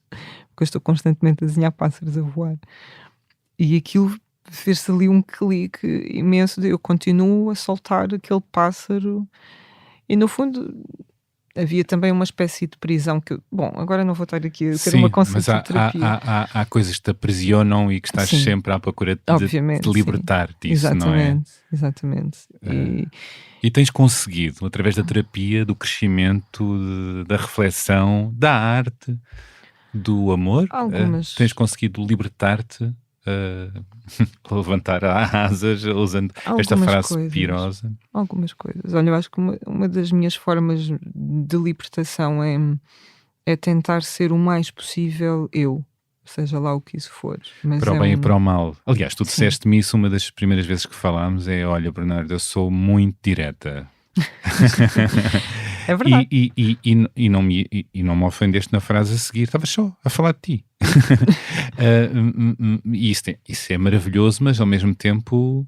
[SPEAKER 2] Porque eu estou constantemente a desenhar pássaros a voar. E aquilo fez-se ali um clique imenso de eu continuo a soltar aquele pássaro. E no fundo havia também uma espécie de prisão que bom, agora não vou estar aqui a ter uma consulta de terapia.
[SPEAKER 1] Há coisas que te aprisionam e que estás sempre à procura de libertar disso, não é?
[SPEAKER 2] Exatamente.
[SPEAKER 1] E tens conseguido, através da terapia, do crescimento, da reflexão, da arte, do amor, tens conseguido libertar-te, levantar asas, usando esta frase pirosa.
[SPEAKER 2] Algumas coisas. Olha, eu acho que uma das minhas formas de libertação é tentar ser o mais possível eu, seja lá o que isso for. Mas
[SPEAKER 1] para o bem e para o mal. Aliás, tu disseste-me isso uma das primeiras vezes que falámos, olha, Bernardo, eu sou muito direta.
[SPEAKER 2] É verdade.
[SPEAKER 1] E não me ofendeste na frase a seguir, estavas só a falar de ti. Isso é maravilhoso, mas ao mesmo tempo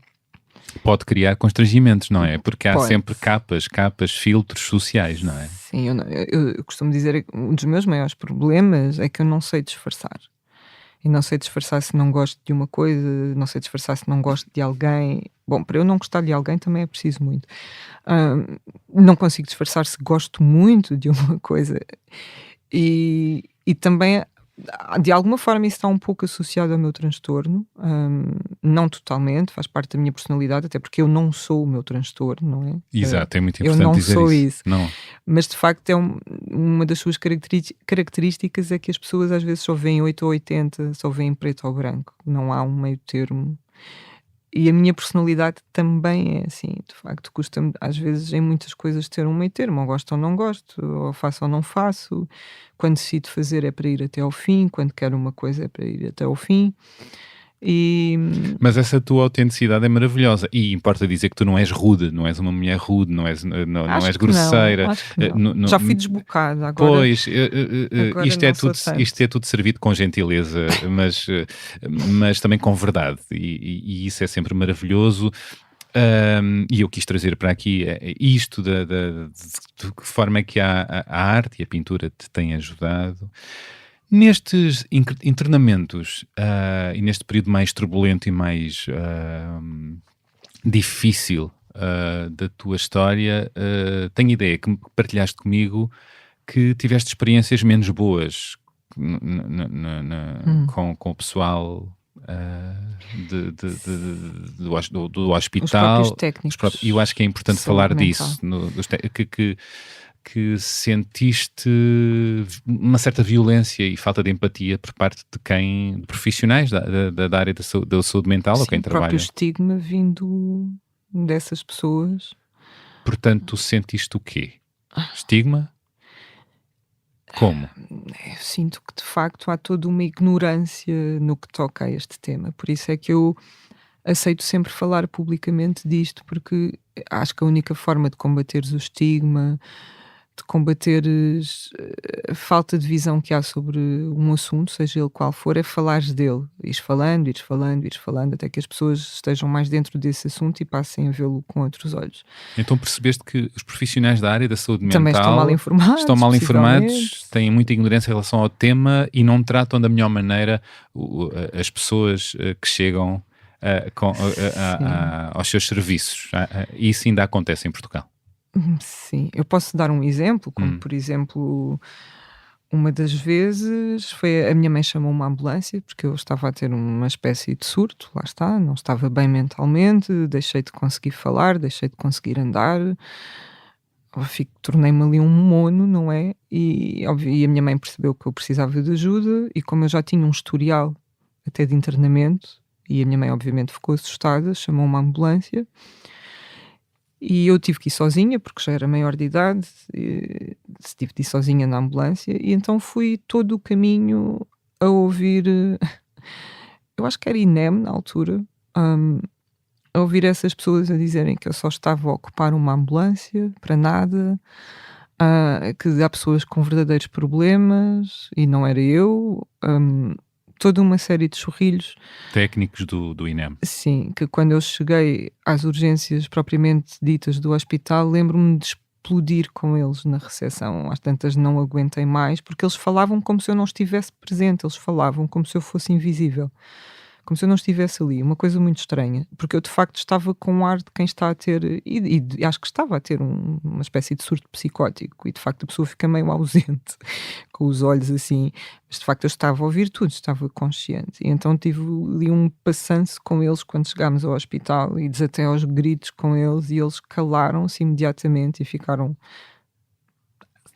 [SPEAKER 1] pode criar constrangimentos, não é? Porque há
[SPEAKER 2] Pode.
[SPEAKER 1] sempre capas, filtros sociais, não é?
[SPEAKER 2] Sim, eu costumo dizer que um dos meus maiores problemas é que eu não sei disfarçar. E não sei disfarçar se não gosto de uma coisa, não sei disfarçar se não gosto de alguém. Bom, para eu não gostar de alguém também é preciso muito. Não consigo disfarçar se gosto muito de uma coisa. E também, de alguma forma, isso está um pouco associado ao meu transtorno. Não totalmente, faz parte da minha personalidade, até porque eu não sou o meu transtorno, não é?
[SPEAKER 1] Exato, é muito
[SPEAKER 2] Eu
[SPEAKER 1] importante
[SPEAKER 2] não
[SPEAKER 1] dizer
[SPEAKER 2] sou
[SPEAKER 1] isso.
[SPEAKER 2] isso.
[SPEAKER 1] Não.
[SPEAKER 2] Mas de facto uma das suas características é que as pessoas às vezes só veem 8 ou 80, só veem preto ou branco, não há um meio termo. E a minha personalidade também é assim, de facto, custa-me às vezes em muitas coisas ter um meio termo, ou gosto ou não gosto, ou faço ou não faço. Quando decido fazer é para ir até ao fim, quando quero uma coisa é para ir até ao fim. E
[SPEAKER 1] Mas essa tua autenticidade é maravilhosa. E importa dizer que tu não és rude, não és uma mulher rude, não és
[SPEAKER 2] acho
[SPEAKER 1] és
[SPEAKER 2] que
[SPEAKER 1] grosseira.
[SPEAKER 2] acho que não. Já fui desbocada, agora,
[SPEAKER 1] Pois,
[SPEAKER 2] agora
[SPEAKER 1] isto, é
[SPEAKER 2] não sou
[SPEAKER 1] tudo,
[SPEAKER 2] tanto.
[SPEAKER 1] isto é tudo servido com gentileza, mas também com verdade. E isso é sempre maravilhoso. E eu quis trazer para aqui isto de que forma é que a arte e a pintura te têm ajudado. Nestes internamentos e neste período mais turbulento e mais difícil da tua história, tenho ideia que partilhaste comigo que tiveste experiências menos boas com o pessoal do hospital.
[SPEAKER 2] Os próprios técnicos.
[SPEAKER 1] E eu acho que é importante
[SPEAKER 2] de
[SPEAKER 1] falar
[SPEAKER 2] saúde
[SPEAKER 1] disso, que sentiste uma certa violência e falta de empatia por parte de profissionais da área da saúde mental, ou
[SPEAKER 2] Sim,
[SPEAKER 1] quem
[SPEAKER 2] o
[SPEAKER 1] trabalha.
[SPEAKER 2] próprio estigma vindo dessas pessoas.
[SPEAKER 1] Portanto, tu sentiste o quê? Estigma? Como?
[SPEAKER 2] Eu sinto que de facto há toda uma ignorância no que toca a este tema, por isso é que eu aceito sempre falar publicamente disto, porque acho que a única forma de combateres o estigma, de combateres a falta de visão que há sobre um assunto, seja ele qual for, é falares dele. Ires falando, até que as pessoas estejam mais dentro desse assunto e passem a vê-lo com outros olhos.
[SPEAKER 1] Então percebeste que os profissionais da área da saúde
[SPEAKER 2] Também
[SPEAKER 1] mental
[SPEAKER 2] estão mal informados, possivelmente.
[SPEAKER 1] Têm muita ignorância em relação ao tema e não tratam da melhor maneira as pessoas que chegam aos seus serviços. Isso ainda acontece em Portugal.
[SPEAKER 2] Sim, eu posso dar um exemplo, como por exemplo, uma das vezes foi a minha mãe chamou uma ambulância porque eu estava a ter uma espécie de surto, lá está, não estava bem mentalmente, deixei de conseguir falar, deixei de conseguir andar, tornei-me ali um mono, não é? E a minha mãe percebeu que eu precisava de ajuda e como eu já tinha um historial até de internamento, e a minha mãe obviamente ficou assustada, chamou uma ambulância. E eu tive que ir sozinha, porque já era maior de idade, tive de ir sozinha na ambulância, e então fui todo o caminho a ouvir, eu acho que era INEM na altura, a ouvir essas pessoas a dizerem que eu só estava a ocupar uma ambulância, para nada, que há pessoas com verdadeiros problemas, e não era eu, toda uma série de chorrilhos.
[SPEAKER 1] Técnicos do INEM.
[SPEAKER 2] Sim, que quando eu cheguei às urgências propriamente ditas do hospital, lembro-me de explodir com eles na recepção. Às tantas não aguentei mais, porque eles falavam como se eu não estivesse presente, eles falavam como se eu fosse invisível, como se eu não estivesse ali, uma coisa muito estranha, porque eu de facto estava com um ar de quem está a ter, e acho que estava a ter uma espécie de surto psicótico, e de facto a pessoa fica meio ausente, com os olhos assim, mas de facto eu estava a ouvir tudo, estava consciente, e então tive ali um passanço com eles quando chegámos ao hospital, e desatei aos gritos com eles, e eles calaram-se imediatamente e ficaram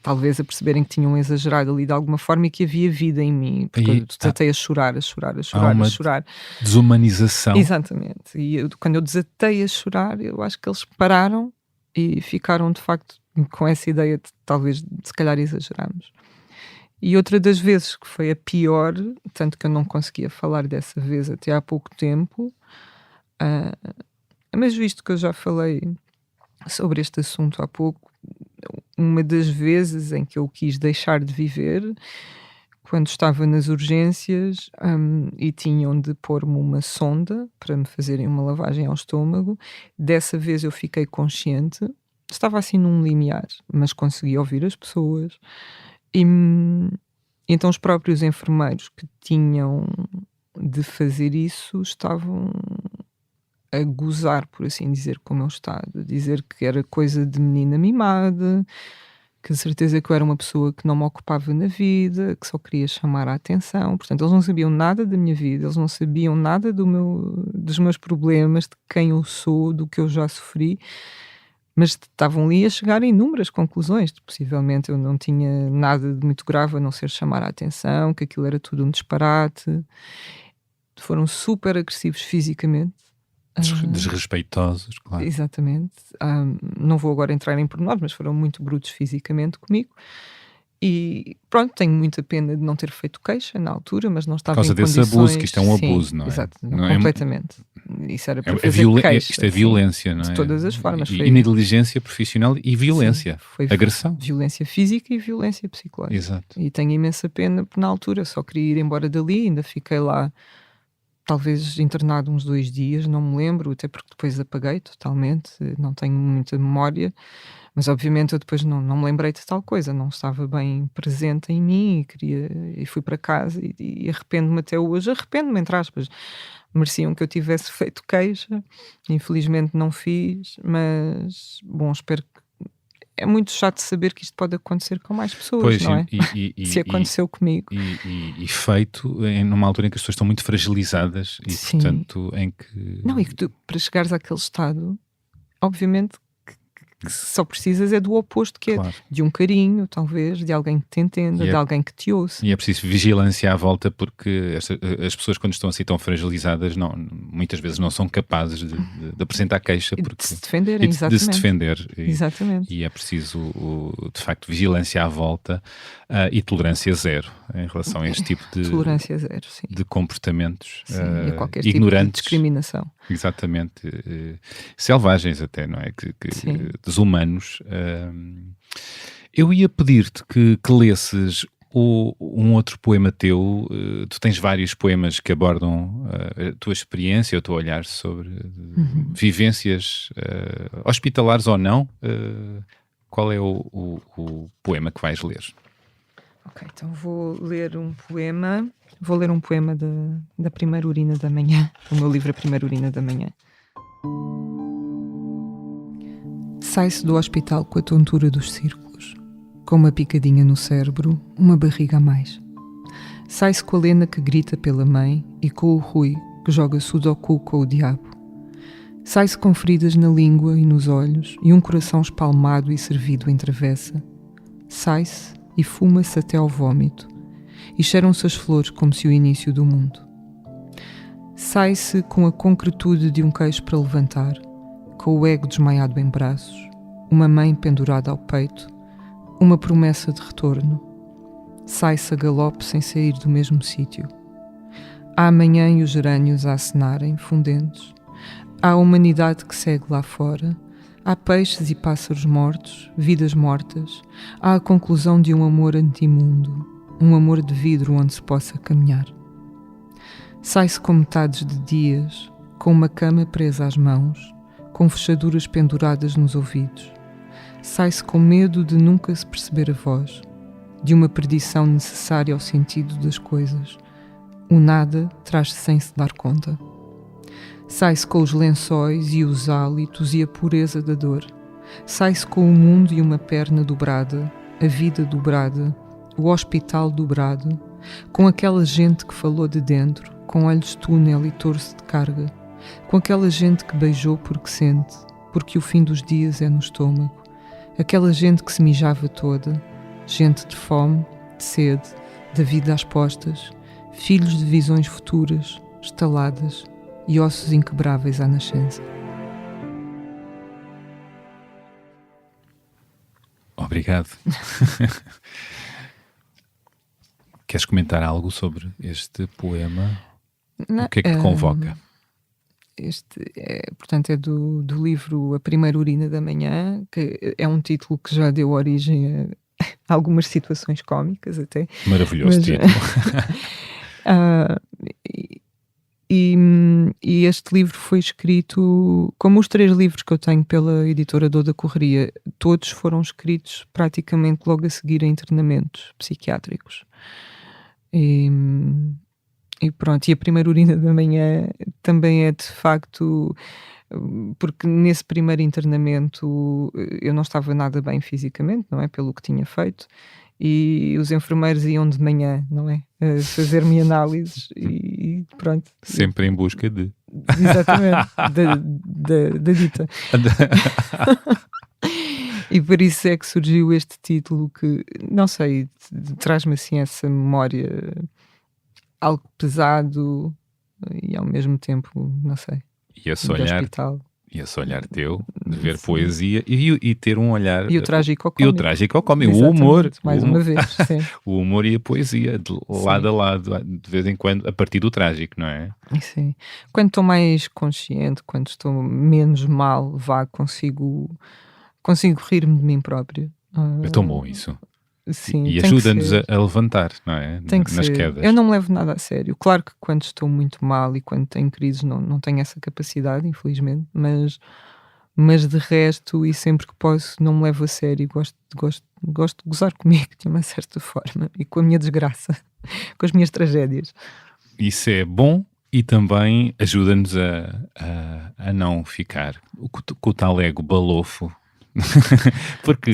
[SPEAKER 2] talvez a perceberem que tinham exagerado ali de alguma forma e que havia vida em mim, porque eu desatei a chorar.
[SPEAKER 1] Há uma desumanização.
[SPEAKER 2] Exatamente. E quando eu desatei a chorar, eu acho que eles pararam e ficaram de facto com essa ideia de talvez, se calhar exageramos. E outra das vezes que foi a pior, tanto que eu não conseguia falar dessa vez até há pouco tempo, mas visto que eu já falei sobre este assunto há pouco, uma das vezes em que eu quis deixar de viver quando estava nas urgências, e tinham de pôr-me uma sonda para me fazerem uma lavagem ao estômago. Dessa vez eu fiquei consciente, estava assim num limiar, mas conseguia ouvir as pessoas. E então os próprios enfermeiros que tinham de fazer isso estavam a gozar, por assim dizer, com o meu estado, a dizer que era coisa de menina mimada, que de certeza que eu era uma pessoa que não me ocupava na vida, que só queria chamar a atenção. Portanto, eles não sabiam nada da minha vida, eles não sabiam nada dos meus problemas, de quem eu sou, do que eu já sofri, mas estavam ali a chegar a inúmeras conclusões. Possivelmente eu não tinha nada de muito grave a não ser chamar a atenção, que aquilo era tudo um disparate. Foram super agressivos fisicamente.
[SPEAKER 1] Desrespeitosos, claro.
[SPEAKER 2] Exatamente. Não vou agora entrar em pormenores, mas foram muito brutos fisicamente comigo. E pronto, tenho muita pena de não ter feito queixa na altura, mas não estava em condições...
[SPEAKER 1] Por causa desse abuso, que isto é um abuso, não é?
[SPEAKER 2] Exato,
[SPEAKER 1] não
[SPEAKER 2] completamente. Isso era para fazer queixa.
[SPEAKER 1] Isto é violência, não é?
[SPEAKER 2] De todas as formas.
[SPEAKER 1] E negligência profissional e violência.
[SPEAKER 2] Sim, foi
[SPEAKER 1] agressão.
[SPEAKER 2] Violência física e violência psicológica.
[SPEAKER 1] Exato.
[SPEAKER 2] E tenho imensa pena, porque na altura só queria ir embora dali, ainda fiquei lá talvez internado uns 2 dias, não me lembro, até porque depois apaguei totalmente, não tenho muita memória, mas obviamente eu depois não me lembrei de tal coisa, não estava bem presente em mim e fui para casa e arrependo-me até hoje, entre aspas, mereciam que eu tivesse feito queixa, infelizmente não fiz, mas bom, espero que... É muito chato saber que isto pode acontecer com mais pessoas,
[SPEAKER 1] pois,
[SPEAKER 2] não é?
[SPEAKER 1] Se
[SPEAKER 2] aconteceu comigo.
[SPEAKER 1] E feito numa altura em que as pessoas estão muito fragilizadas e,
[SPEAKER 2] sim,
[SPEAKER 1] portanto, em que...
[SPEAKER 2] Não, e que tu, para chegares àquele estado, obviamente que só precisas é do oposto, que
[SPEAKER 1] claro.
[SPEAKER 2] É de um carinho, talvez, de alguém que te entenda, de alguém que te ouça.
[SPEAKER 1] E é preciso vigilância à volta, porque as pessoas, quando estão assim tão fragilizadas, muitas vezes não são capazes de apresentar queixa.
[SPEAKER 2] De se defenderem,
[SPEAKER 1] exatamente. De se defender.
[SPEAKER 2] Exatamente.
[SPEAKER 1] E é preciso, de facto, vigilância à volta e tolerância zero em relação a este tipo de... Tolerância zero, sim. De comportamentos
[SPEAKER 2] sim, a qualquer
[SPEAKER 1] ignorantes.
[SPEAKER 2] Tipo de discriminação.
[SPEAKER 1] Exatamente. Selvagens até, não é? Desumanos. Eu ia pedir-te que lesses um outro poema teu. Tu tens vários poemas que abordam a tua experiência, o teu olhar sobre vivências hospitalares ou não. Qual é o poema que vais ler?
[SPEAKER 2] Ok, então vou ler um poema da Primeira Urina da Manhã, o meu livro A Primeira Urina da Manhã. Sai-se do hospital com a tontura dos círculos, com uma picadinha no cérebro, uma barriga a mais. Sai-se com a Lena que grita pela mãe e com o Rui que joga sudoku com o diabo. Sai-se com feridas na língua e nos olhos e um coração espalmado e servido em travessa. Sai-se e fuma-se até ao vômito e cheiram-se as flores como se o início do mundo. Sai-se com a concretude de um queixo para levantar, com o ego desmaiado em braços, uma mãe pendurada ao peito, uma promessa de retorno. Sai-se a galope sem sair do mesmo sítio. Há amanhã e os gerânios a acenarem, fundentes. Há a humanidade que segue lá fora. Há peixes e pássaros mortos, vidas mortas. Há a conclusão de um amor antimundo, um amor de vidro onde se possa caminhar. Sai-se com metades de dias, com uma cama presa às mãos, com fechaduras penduradas nos ouvidos. Sai-se com medo de nunca se perceber a voz, de uma perdição necessária ao sentido das coisas. O nada traz-se sem se dar conta. Sai-se com os lençóis e os hálitos e a pureza da dor. Sai-se com o mundo e uma perna dobrada, a vida dobrada, o hospital dobrado, com aquela gente que falou de dentro, com olhos de túnel e torso de carga, com aquela gente que beijou porque sente, porque o fim dos dias é no estômago, aquela gente que se mijava toda, gente de fome, de sede, da vida às postas, filhos de visões futuras, estaladas e ossos inquebráveis à nascença.
[SPEAKER 1] Obrigado. Queres comentar algo sobre este poema?
[SPEAKER 2] Não,
[SPEAKER 1] o que é que te convoca?
[SPEAKER 2] Portanto, é do livro A Primeira Urina da Manhã, que é um título que já deu origem algumas situações cómicas até.
[SPEAKER 1] Maravilhoso
[SPEAKER 2] Mas,
[SPEAKER 1] título.
[SPEAKER 2] E este livro foi escrito, como os 3 livros que eu tenho pela editora Dor da Correria, todos foram escritos praticamente logo a seguir a internamentos psiquiátricos. E pronto, e a primeira urina da manhã também é de facto porque nesse primeiro internamento eu não estava nada bem fisicamente, não é? Pelo que tinha feito, e os enfermeiros iam de manhã, não é? A fazer-me análises e pronto.
[SPEAKER 1] Sempre em busca de...
[SPEAKER 2] Exatamente, da dita. E por isso é que surgiu este título que, não sei, traz-me assim essa memória, algo pesado e ao mesmo tempo, não sei,
[SPEAKER 1] E esse
[SPEAKER 2] de
[SPEAKER 1] olhar,
[SPEAKER 2] hospital.
[SPEAKER 1] teu, de ver
[SPEAKER 2] Sim.
[SPEAKER 1] poesia e ter um olhar...
[SPEAKER 2] E o trágico ao
[SPEAKER 1] E o
[SPEAKER 2] cómico.
[SPEAKER 1] trágico ao cómico, o
[SPEAKER 2] Exatamente,
[SPEAKER 1] humor.
[SPEAKER 2] mais
[SPEAKER 1] o
[SPEAKER 2] uma
[SPEAKER 1] humor.
[SPEAKER 2] vez, sim.
[SPEAKER 1] O humor e a poesia, de lado a lado, de vez em quando, a partir do trágico, não é?
[SPEAKER 2] Sim. Quando estou mais consciente, quando estou menos mal, consigo rir-me de mim próprio.
[SPEAKER 1] É tão bom isso.
[SPEAKER 2] Sim,
[SPEAKER 1] E
[SPEAKER 2] tem que
[SPEAKER 1] ajuda-nos
[SPEAKER 2] ser.
[SPEAKER 1] a levantar, não é?
[SPEAKER 2] Tem que
[SPEAKER 1] Nas
[SPEAKER 2] ser.
[SPEAKER 1] quedas.
[SPEAKER 2] Eu não me levo nada a sério. Claro que quando estou muito mal e quando tenho crises não tenho essa capacidade, infelizmente, mas de resto e sempre que posso não me levo a sério. Gosto de gozar comigo de uma certa forma e com a minha desgraça, com as minhas tragédias.
[SPEAKER 1] Isso é bom e também ajuda-nos a não ficar com o tal ego balofo. Porque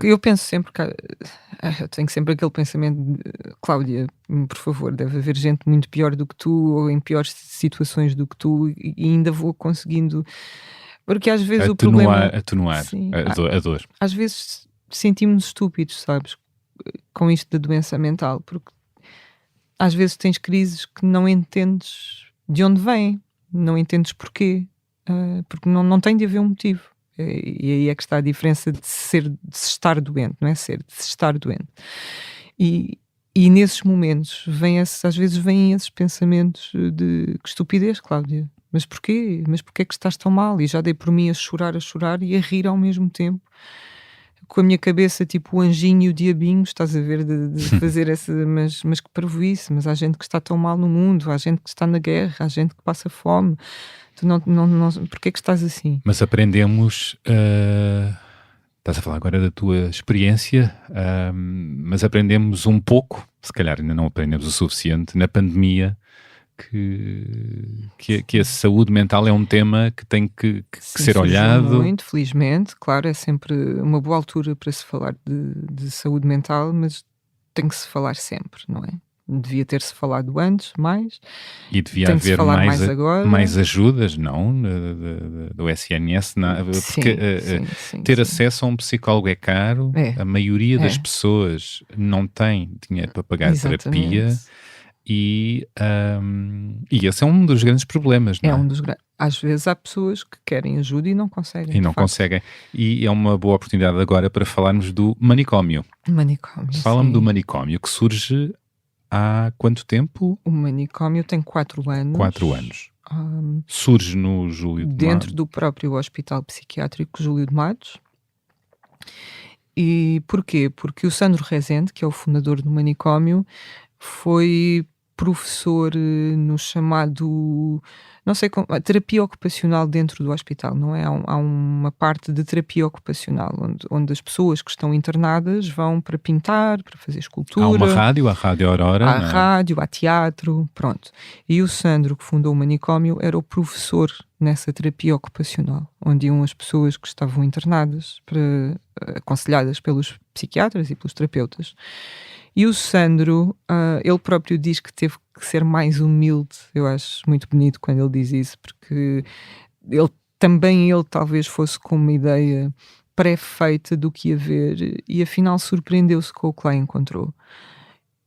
[SPEAKER 2] eu penso sempre que eu tenho sempre aquele pensamento de, Cláudia, por favor, deve haver gente muito pior do que tu ou em piores situações do que tu e ainda vou conseguindo, porque às vezes
[SPEAKER 1] atenuar
[SPEAKER 2] sim,
[SPEAKER 1] a dor.
[SPEAKER 2] às vezes sentimos estúpidos, sabes, com isto da doença mental, porque às vezes tens crises que não entendes de onde vêm, não entendes porquê, porque não tem de haver um motivo. E aí é que está a diferença de se estar doente, não é ser, de se estar doente. E nesses momentos às vezes vêm esses pensamentos de que estupidez, Cláudia, mas porquê? Mas porquê é que estás tão mal? E já dei por mim a chorar e a rir ao mesmo tempo, com a minha cabeça tipo o anjinho e o diabinho, estás a ver, de fazer essa, mas que parvoíce, mas há gente que está tão mal no mundo, há gente que está na guerra, há gente que passa fome. Tu não, porque é que estás assim?
[SPEAKER 1] Mas aprendemos, estás a falar agora da tua experiência, mas aprendemos um pouco, se calhar ainda não aprendemos o suficiente, na pandemia, que a saúde mental é um tema que tem que ser olhado.
[SPEAKER 2] Muito, felizmente, claro, é sempre uma boa altura para se falar de saúde mental, mas tem que se falar sempre, não é? Devia ter-se falado antes, mais.
[SPEAKER 1] E devia haver mais ajudas, não? Do SNS, porque ter acesso a um psicólogo é caro, a maioria das pessoas não tem dinheiro para pagar a terapia. E esse é um dos grandes problemas, não é?
[SPEAKER 2] Às vezes há pessoas que querem ajuda e não conseguem.
[SPEAKER 1] E é uma boa oportunidade agora para falarmos do manicômio. Fala-me do manicômio, que surge há quanto tempo?
[SPEAKER 2] O manicômio tem 4 anos.
[SPEAKER 1] 4 anos. Surge no Júlio de Matos.
[SPEAKER 2] Dentro do próprio Hospital Psiquiátrico Júlio de Matos. E porquê? Porque o Sandro Rezende, que é o fundador do manicômio, foi professor no chamado, não sei como, terapia ocupacional dentro do hospital, não é? Há uma parte de terapia ocupacional onde as pessoas que estão internadas vão para pintar, para fazer escultura.
[SPEAKER 1] Há uma rádio, a Rádio Aurora.
[SPEAKER 2] Há rádio, há teatro, pronto. E o Sandro, que fundou o manicômio, era o professor nessa terapia ocupacional, onde iam as pessoas que estavam internadas, aconselhadas pelos psiquiatras e pelos terapeutas. E o Sandro, ele próprio diz que teve que ser mais humilde. Eu acho muito bonito quando ele diz isso, porque ele talvez fosse com uma ideia pré-feita do que ia ver e afinal surpreendeu-se com o que lá encontrou.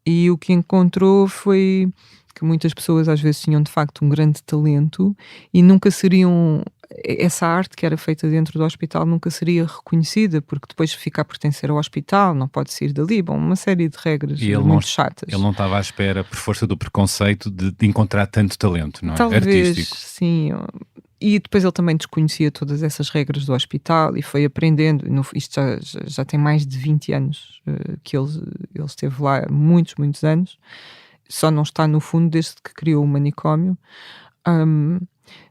[SPEAKER 2] E o que encontrou foi que muitas pessoas às vezes tinham de facto um grande talento e nunca seriam... Essa arte que era feita dentro do hospital nunca seria reconhecida, porque depois fica a pertencer ao hospital, não pode sair dali, uma série de regras muito chatas.
[SPEAKER 1] Ele não estava à espera, por força do preconceito, de encontrar tanto talento, não é?
[SPEAKER 2] Talvez,
[SPEAKER 1] artístico.
[SPEAKER 2] Sim, E depois ele também desconhecia todas essas regras do hospital e foi aprendendo. Isto já tem mais de 20 anos que ele esteve lá, muitos anos. Só não está no fundo desde que criou o manicômio.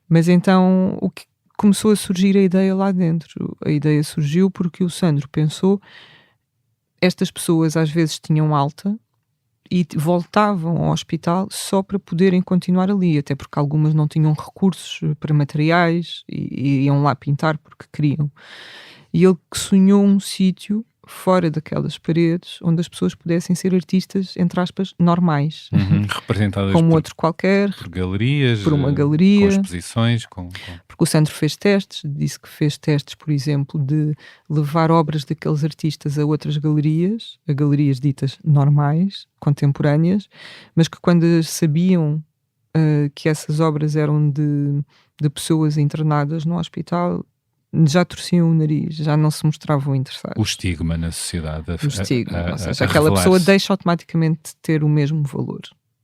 [SPEAKER 2] Mas então o que começou a surgir a ideia lá dentro. A ideia surgiu porque o Sandro pensou, estas pessoas às vezes tinham alta e voltavam ao hospital só para poderem continuar ali, até porque algumas não tinham recursos para materiais e iam lá pintar porque queriam. E ele sonhou um sítio fora daquelas paredes onde as pessoas pudessem ser artistas, entre aspas, normais.
[SPEAKER 1] Representadas
[SPEAKER 2] como outro qualquer,
[SPEAKER 1] por galerias,
[SPEAKER 2] por uma galeria,
[SPEAKER 1] com exposições.
[SPEAKER 2] Porque o Sandro fez testes, disse que fez testes, por exemplo, de levar obras daqueles artistas a outras galerias, a galerias ditas normais, contemporâneas, mas que quando sabiam que essas obras eram de pessoas internadas no hospital, já torciam o nariz, já não se mostravam interessados.
[SPEAKER 1] O estigma na sociedade.
[SPEAKER 2] O estigma, ou seja, aquela pessoa deixa automaticamente de ter o mesmo valor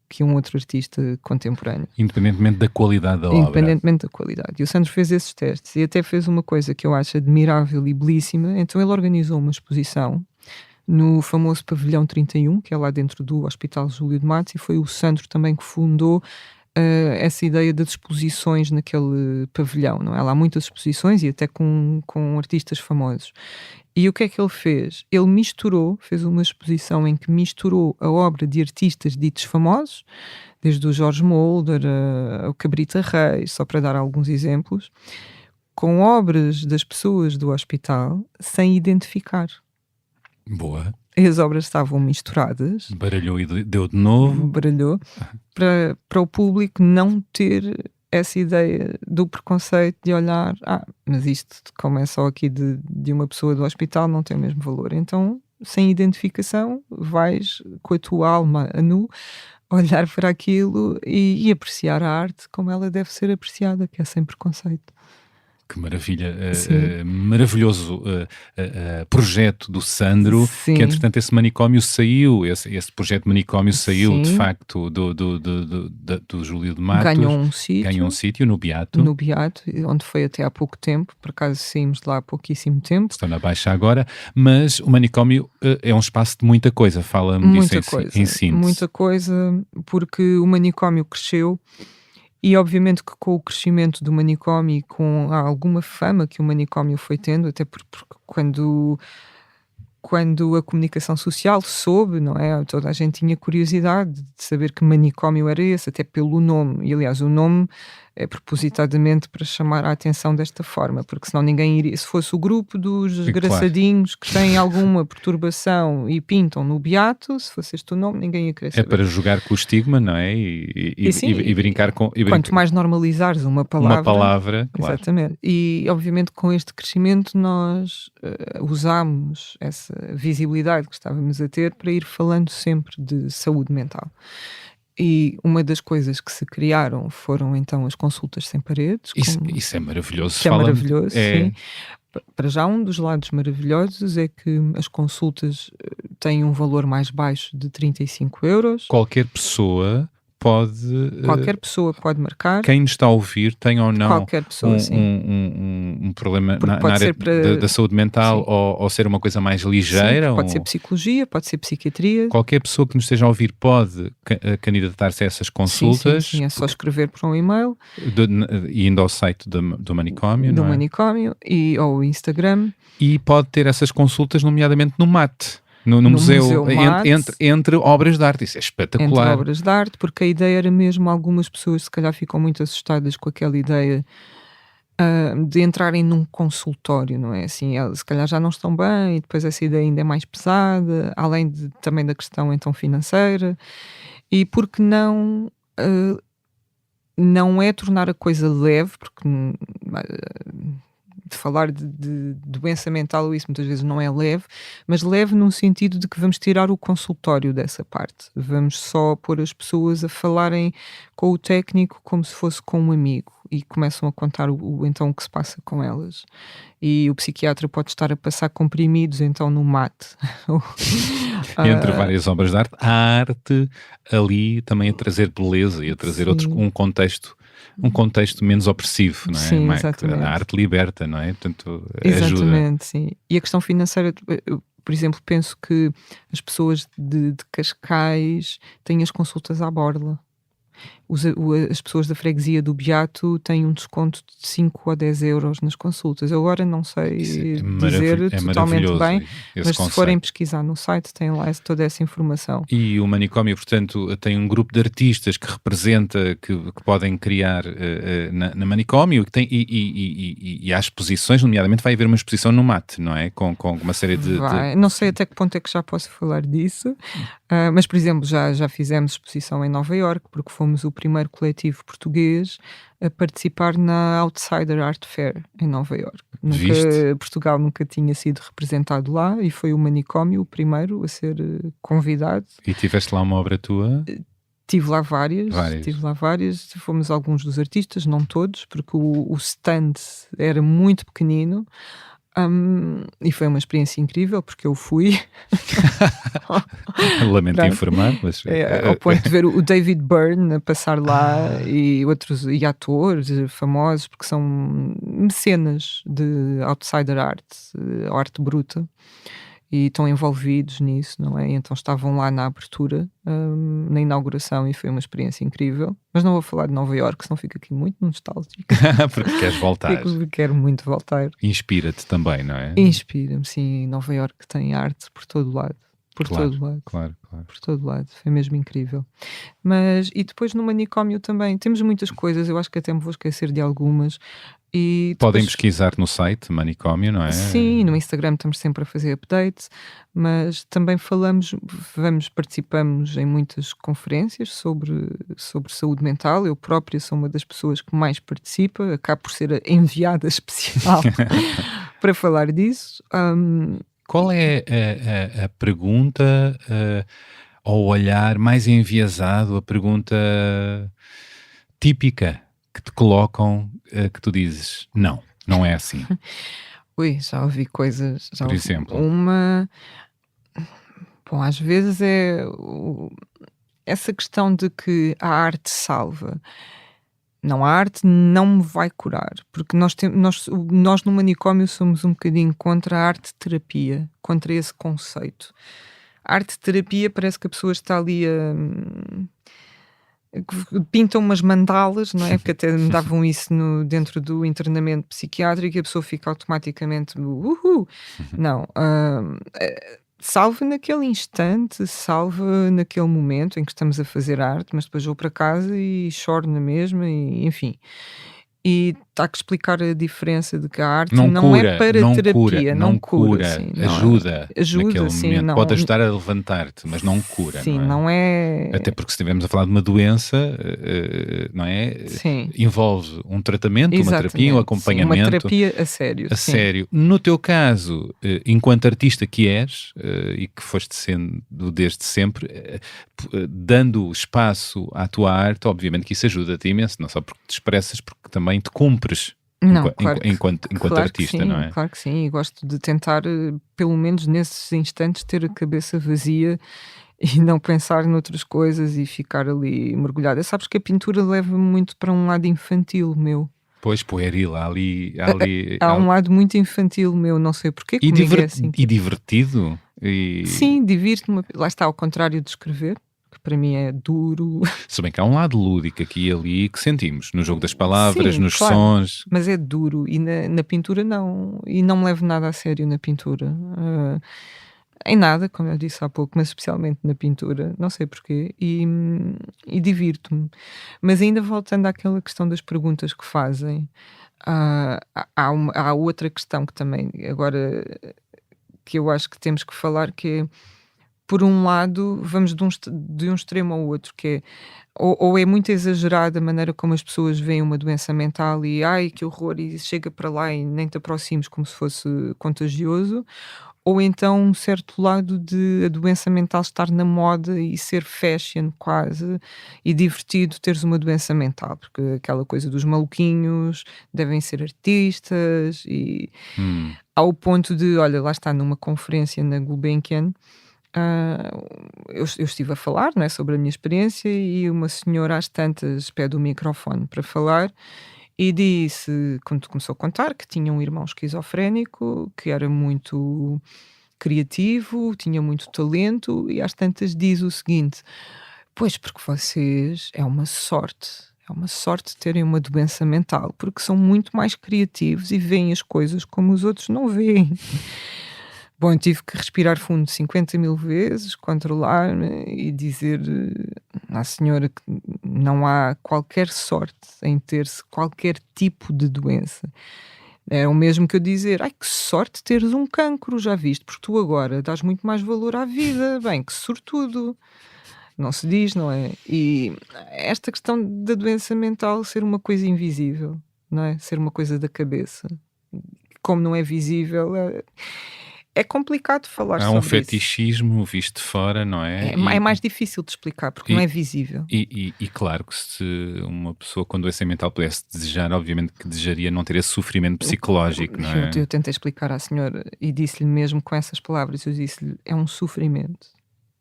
[SPEAKER 2] que um outro artista contemporâneo.
[SPEAKER 1] Independentemente da qualidade da obra.
[SPEAKER 2] Independentemente da qualidade. E o Sandro fez esses testes e até fez uma coisa que eu acho admirável e belíssima. Então ele organizou uma exposição no famoso Pavilhão 31, que é lá dentro do Hospital Júlio de Matos, e foi o Sandro também que fundou essa ideia das exposições naquele pavilhão, não é? Lá há muitas exposições e até com artistas famosos. E o que é que ele fez? Ele fez uma exposição em que misturou a obra de artistas ditos famosos, desde o Jorge Mulder ao Cabrita Reis, só para dar alguns exemplos, com obras das pessoas do hospital sem identificar.
[SPEAKER 1] Boa.
[SPEAKER 2] As obras estavam misturadas.
[SPEAKER 1] Baralhou e deu de novo.
[SPEAKER 2] Baralhou. Para o público não ter essa ideia do preconceito de olhar, mas isto, como é só aqui de uma pessoa do hospital, não tem o mesmo valor. Então, sem identificação, vais com a tua alma a nu, olhar para aquilo e apreciar a arte como ela deve ser apreciada, que é sem preconceito.
[SPEAKER 1] Que maravilha, maravilhoso projeto do Sandro.
[SPEAKER 2] Sim.
[SPEAKER 1] Que entretanto esse manicômio saiu, esse projeto de manicômio saiu.
[SPEAKER 2] Sim.
[SPEAKER 1] De facto do Júlio de Matos.
[SPEAKER 2] Ganhou
[SPEAKER 1] um sítio no Beato.
[SPEAKER 2] No Beato, onde foi até há pouco tempo, por acaso saímos de lá há pouquíssimo tempo.
[SPEAKER 1] Estão na Baixa agora, mas o manicômio é um espaço de muita coisa, fala-me disso em síntese.
[SPEAKER 2] Muita coisa, porque o manicômio cresceu. E obviamente que com o crescimento do manicômio e com alguma fama que o manicômio foi tendo, até porque quando a comunicação social soube, não é? Toda a gente tinha curiosidade de saber que manicômio era esse, até pelo nome. E aliás, o nome é propositadamente para chamar a atenção desta forma, porque senão ninguém iria. Se fosse o grupo dos desgraçadinhos que têm alguma perturbação e pintam no Beato, se fosse este o nome, ninguém ia querer saber.
[SPEAKER 1] É para jogar com o estigma, não é? E brincar com.
[SPEAKER 2] Quanto mais normalizares uma palavra.
[SPEAKER 1] Claro.
[SPEAKER 2] Exatamente. E obviamente com este crescimento nós usámos essa visibilidade que estávamos a ter para ir falando sempre de saúde mental. E uma das coisas que se criaram foram então as consultas sem paredes.
[SPEAKER 1] Isso é maravilhoso.
[SPEAKER 2] Que é maravilhoso, sim. Para já, um dos lados maravilhosos é que as consultas têm um valor mais baixo de 35 euros.
[SPEAKER 1] Qualquer pessoa pode
[SPEAKER 2] marcar.
[SPEAKER 1] Quem nos está a ouvir tem ou não
[SPEAKER 2] qualquer pessoa,
[SPEAKER 1] um problema na área da saúde mental ou ser uma coisa mais ligeira.
[SPEAKER 2] Sim, pode ser psicologia, pode ser psiquiatria.
[SPEAKER 1] Qualquer pessoa que nos esteja a ouvir pode candidatar-se a essas consultas.
[SPEAKER 2] Sim, é só escrever por um e-mail.
[SPEAKER 1] E indo ao site do manicômio.
[SPEAKER 2] Do manicômio ou Instagram.
[SPEAKER 1] E pode ter essas consultas, nomeadamente no MAT. No museu entre obras de arte. Isso é espetacular.
[SPEAKER 2] Entre obras de arte, porque a ideia era mesmo, algumas pessoas se calhar ficam muito assustadas com aquela ideia de entrarem num consultório, não é? Assim, se calhar já não estão bem e depois essa ideia ainda é mais pesada, além também da questão então financeira. E porque não é tornar a coisa leve, porque de falar de doença mental, isso muitas vezes não é leve, mas leve num sentido de que vamos tirar o consultório dessa parte. Vamos só pôr as pessoas a falarem com o técnico como se fosse com um amigo e começam a contar então o que se passa com elas. E o psiquiatra pode estar a passar comprimidos então no mate.
[SPEAKER 1] Entre várias obras de arte, a arte ali também a trazer beleza e a trazer um contexto um contexto menos opressivo, não é?
[SPEAKER 2] Sim, exatamente.
[SPEAKER 1] A arte liberta, não é? Portanto, ajuda.
[SPEAKER 2] Exatamente, sim. E a questão financeira, eu, por exemplo, penso que as pessoas de Cascais têm as consultas à borla. As pessoas da freguesia do Beato têm um desconto de 5 ou 10 euros nas consultas. Eu agora não sei dizer totalmente bem, mas se forem pesquisar no site têm lá toda essa informação.
[SPEAKER 1] E o manicômio, portanto, tem um grupo de artistas que representa, que podem criar na manicômio, e há exposições, nomeadamente vai haver uma exposição no MAT, não é? Com uma série de...
[SPEAKER 2] Não sei até que ponto é que já posso falar disso, mas, por exemplo, já fizemos exposição em Nova Iorque, porque fomos o primeiro coletivo português a participar na Outsider Art Fair em Nova Iorque. Portugal nunca tinha sido representado lá e foi o manicômio o primeiro a ser convidado.
[SPEAKER 1] E tiveste lá uma obra tua?
[SPEAKER 2] Tive lá várias. Fomos alguns dos artistas, não todos, porque o stand era muito pequenino. E foi uma experiência incrível porque eu fui
[SPEAKER 1] lamento informar, mas
[SPEAKER 2] ao ponto de ver o David Byrne a passar lá e outros atores famosos, porque são mecenas de outsider art, arte bruta, e estão envolvidos nisso, não é? Então estavam lá na abertura, na inauguração, e foi uma experiência incrível. Mas não vou falar de Nova Iorque, senão fico aqui muito nostálgico.
[SPEAKER 1] Porque queres voltar.
[SPEAKER 2] Quero muito voltar.
[SPEAKER 1] Inspira-te também, não é?
[SPEAKER 2] Inspira-me, sim. Nova Iorque tem arte por todo lado.
[SPEAKER 1] Claro.
[SPEAKER 2] Por todo lado. Foi mesmo incrível. Mas, e depois no manicômio também, temos muitas coisas, eu acho que até me vou esquecer de algumas. E depois...
[SPEAKER 1] Podem pesquisar no site manicômio, não é?
[SPEAKER 2] Sim, no Instagram estamos sempre a fazer updates, mas também participamos em muitas conferências sobre saúde mental. Eu própria sou uma das pessoas que mais participa, acabo por ser a enviada especial para falar disso.
[SPEAKER 1] Qual é a pergunta ou olhar mais enviesado, a pergunta típica que te colocam, que tu dizes, não é assim?
[SPEAKER 2] Ui, já ouvi coisas.
[SPEAKER 1] Por exemplo?
[SPEAKER 2] Bom, às vezes é essa questão de que a arte salva. Não, a arte não me vai curar, porque nós no manicômio somos um bocadinho contra a arte-terapia, contra esse conceito. A arte-terapia parece que a pessoa está ali pintam umas mandalas, não é? Porque até me davam isso dentro do internamento psiquiátrico e a pessoa fica automaticamente Não, salva naquele instante, salva naquele momento em que estamos a fazer arte, mas depois vou para casa e choro na mesma, e enfim. E está que explicar a diferença de que a arte não é para terapia, não cura, sim,
[SPEAKER 1] ajuda naquele
[SPEAKER 2] sim,
[SPEAKER 1] momento,
[SPEAKER 2] não,
[SPEAKER 1] pode ajudar a levantar-te, mas não cura.
[SPEAKER 2] Sim,
[SPEAKER 1] não
[SPEAKER 2] é?
[SPEAKER 1] Até porque se estivermos a falar de uma doença, não é?
[SPEAKER 2] Sim.
[SPEAKER 1] Envolve um tratamento, uma terapia, um acompanhamento.
[SPEAKER 2] Sim, uma terapia a sério.
[SPEAKER 1] Sério. No teu caso, enquanto artista que és, e que foste sendo desde sempre, dando espaço à tua arte, obviamente que isso ajuda-te imenso, não só porque te expressas, porque também te cumpres enquanto artista, não é?
[SPEAKER 2] Claro que sim, e gosto de tentar, pelo menos nesses instantes, ter a cabeça vazia e não pensar noutras coisas e ficar ali mergulhada. Sabes que a pintura leva-me muito para um lado infantil meu.
[SPEAKER 1] Pois, pueril,
[SPEAKER 2] há um lado muito infantil meu, não sei porquê.
[SPEAKER 1] E divertido?
[SPEAKER 2] Sim, divirto-me. Lá está, ao contrário de escrever, que para mim é duro.
[SPEAKER 1] Se bem que há um lado lúdico aqui e ali que sentimos, no jogo das palavras,
[SPEAKER 2] sim,
[SPEAKER 1] nos
[SPEAKER 2] claro,
[SPEAKER 1] sons.
[SPEAKER 2] Mas é duro, e na pintura não. E não me levo nada a sério na pintura. Em nada, como eu disse há pouco, mas especialmente na pintura, não sei porquê, e divirto-me. Mas ainda voltando àquela questão das perguntas que fazem, há outra questão que também, agora, que eu acho que temos que falar, que é, por um lado, vamos de um extremo ao outro, que é, ou é muito exagerada a maneira como as pessoas veem uma doença mental e, ai, que horror, e chega para lá e nem te aproximes como se fosse contagioso, ou então um certo lado de a doença mental estar na moda e ser fashion quase, e divertido teres uma doença mental, porque aquela coisa dos maluquinhos devem ser artistas, e ao ponto de, olha, lá está, numa conferência na Gulbenkian, ah, eu estive a falar, não é, sobre a minha experiência e uma senhora às tantas pede o microfone para falar e disse, quando começou a contar, que tinha um irmão esquizofrénico, que era muito criativo, tinha muito talento e às tantas diz o seguinte: pois, porque vocês é uma sorte terem uma doença mental, porque são muito mais criativos e veem as coisas como os outros não veem. Bom, eu tive que respirar fundo 50.000 vezes, controlar-me e dizer à senhora que não há qualquer sorte em ter-se qualquer tipo de doença. É o mesmo que eu dizer: "Ai, que sorte teres um cancro, já viste? Porque tu agora dás muito mais valor à vida. Bem, que sortudo." Não se diz, não é? E esta questão da doença mental ser uma coisa invisível, não é? Ser uma coisa da cabeça. Como não é visível, é complicado falar
[SPEAKER 1] Há um
[SPEAKER 2] sobre isso.
[SPEAKER 1] fetichismo visto de fora, não é?
[SPEAKER 2] É mais difícil de explicar, porque não
[SPEAKER 1] e-
[SPEAKER 2] é visível.
[SPEAKER 1] e claro que se uma pessoa com doença mental pudesse desejar, obviamente que desejaria não ter esse sofrimento psicológico, não é?
[SPEAKER 2] Eu tentei explicar à senhora e disse-lhe mesmo com essas palavras, eu disse-lhe, é um sofrimento.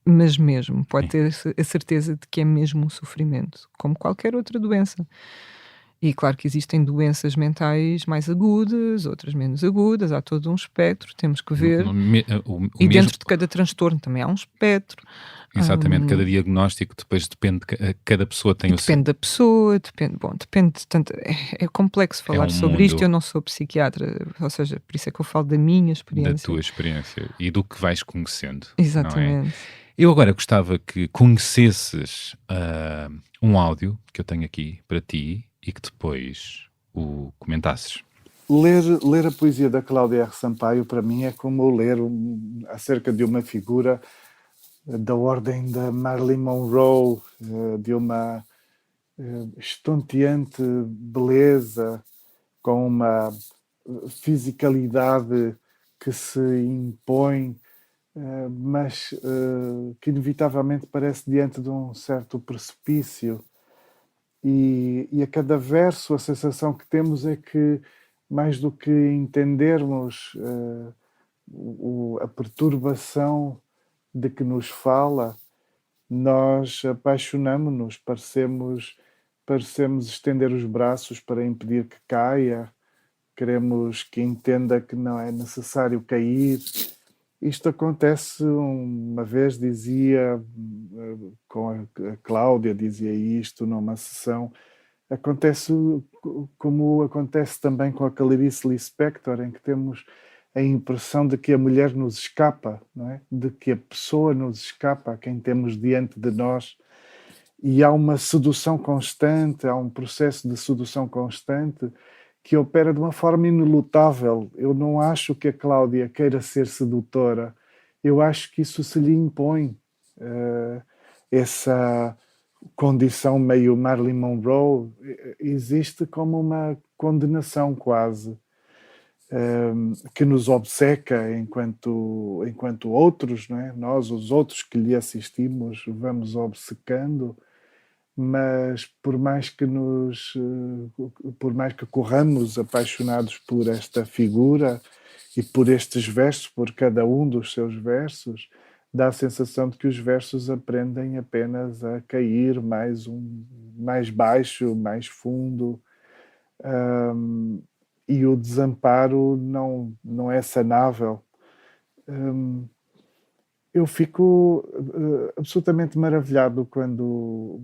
[SPEAKER 2] Mas mesmo, pode
[SPEAKER 1] Sim.
[SPEAKER 2] ter a certeza de que é mesmo um sofrimento, como qualquer outra doença. E claro que existem doenças mentais mais agudas, outras menos agudas, há todo um espectro, temos que ver.
[SPEAKER 1] O
[SPEAKER 2] E
[SPEAKER 1] mesmo,
[SPEAKER 2] dentro de cada transtorno também há um espectro.
[SPEAKER 1] exatamente, cada
[SPEAKER 2] Hum,
[SPEAKER 1] diagnóstico depois depende, cada pessoa tem o seu,
[SPEAKER 2] Depende da pessoa, depende de tanto. É complexo
[SPEAKER 1] é
[SPEAKER 2] falar
[SPEAKER 1] um
[SPEAKER 2] sobre isto.
[SPEAKER 1] mundo
[SPEAKER 2] Eu não sou psiquiatra, ou seja, por isso é que eu falo da minha
[SPEAKER 1] da
[SPEAKER 2] experiência.
[SPEAKER 1] tua experiência e do que vais conhecendo, não é?
[SPEAKER 2] Exatamente.
[SPEAKER 1] Eu agora gostava que conhecesses um áudio que eu tenho aqui para ti e que depois o comentasses.
[SPEAKER 5] Ler a poesia da Cláudia R. Sampaio, para mim, é como ler acerca de uma figura da ordem da Marilyn Monroe, de uma estonteante beleza, com uma fisicalidade que se impõe, mas que inevitavelmente parece diante de um certo precipício. E a cada verso a sensação que temos é que, mais do que entendermos a perturbação de que nos fala, nós apaixonamo-nos, parecemos estender os braços para impedir que caia, queremos que entenda que não é necessário cair. Isto acontece, uma vez dizia, com a Cláudia, dizia isto numa sessão, acontece como acontece também com a Clarice Lispector, em que temos a impressão de que a mulher nos escapa, não é? De que a pessoa nos escapa, a quem temos diante de nós, e há uma sedução constante, há um processo de sedução constante que opera de uma forma inelutável. Eu não acho que a Cláudia queira ser sedutora, eu acho que isso se lhe impõe, essa condição meio Marilyn Monroe existe como uma condenação quase, que nos obceca enquanto outros, não é? Nós, os outros que lhe assistimos, vamos obcecando, mas por mais que corramos apaixonados por esta figura e por estes versos, por cada um dos seus versos, dá a sensação de que os versos aprendem apenas a cair mais baixo, mais fundo, e o desamparo não é sanável. Eu fico absolutamente maravilhado quando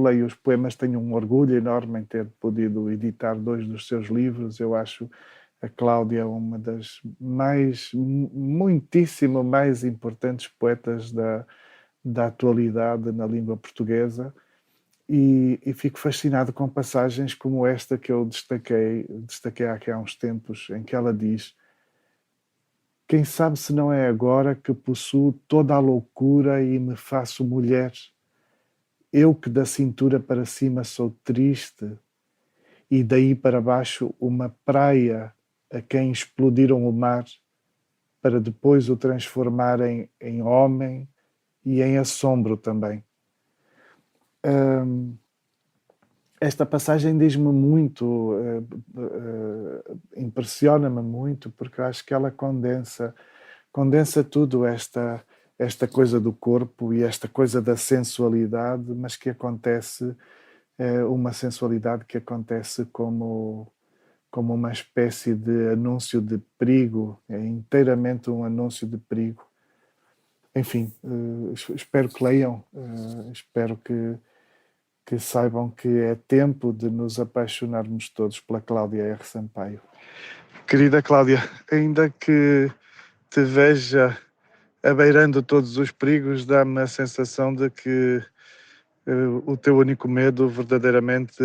[SPEAKER 5] leio os poemas. Tenho um orgulho enorme em ter podido editar 2 dos seus livros. Eu acho a Cláudia uma das muitíssimo mais importantes poetas da atualidade na língua portuguesa, e fico fascinado com passagens como esta que eu destaquei aqui há uns tempos, em que ela diz: quem sabe se não é agora que possuo toda a loucura e me faço mulher, eu que da cintura para cima sou triste e daí para baixo uma praia a quem explodiram o mar para depois o transformarem em homem e em assombro também. Esta passagem diz-me muito, condensa tudo esta coisa do corpo e esta coisa da sensualidade, mas que acontece, uma sensualidade que acontece como uma espécie de anúncio de perigo, é inteiramente um anúncio de perigo. Enfim, espero que leiam, espero que saibam que é tempo de nos apaixonarmos todos pela Cláudia R. Sampaio. Querida Cláudia, ainda que te veja abeirando todos os perigos, dá-me a sensação de que o teu único medo verdadeiramente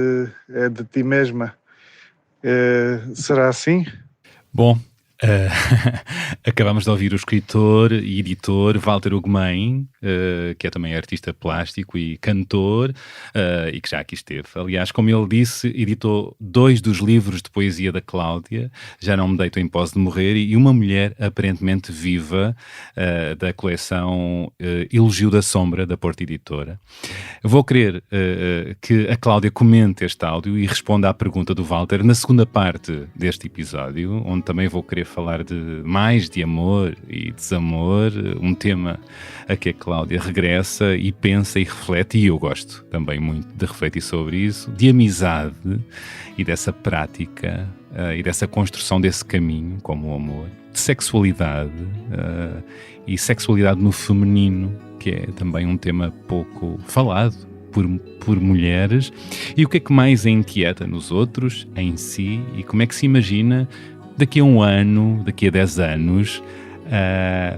[SPEAKER 5] é de ti mesma. Será assim?
[SPEAKER 1] Bom, acabamos de ouvir o escritor e editor Walter Ugumem, que é também artista plástico e cantor, e que já aqui esteve. Aliás, como ele disse, editou 2 dos livros de poesia da Cláudia, Já Não Me Deito em Posse de Morrer, e Uma Mulher Aparentemente Viva, da coleção Elogio da Sombra, da Porta Editora. Vou querer que a Cláudia comente este áudio e responda à pergunta do Walter na segunda parte deste episódio, onde também vou querer falar mais de amor e desamor, um tema a que a Cláudia regressa e pensa e reflete, e eu gosto também muito de refletir sobre isso, de amizade e dessa prática e dessa construção desse caminho, como o amor, de sexualidade e sexualidade no feminino, que é também um tema pouco falado por mulheres, e o que é que mais a inquieta nos outros, em si, e como é que se imagina daqui a 1 ano, daqui a 10 anos.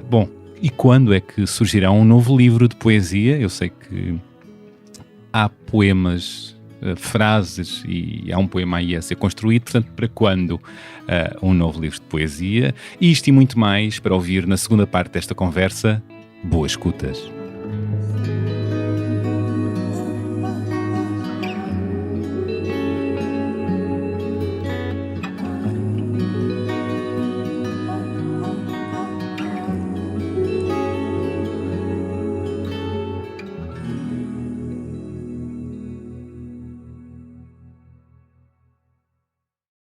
[SPEAKER 1] Bom, e quando é que surgirá um novo livro de poesia? Eu sei que há poemas, frases, e há um poema aí a ser construído, portanto, para quando um novo livro de poesia? Isto e muito mais para ouvir na segunda parte desta conversa. Boas escutas.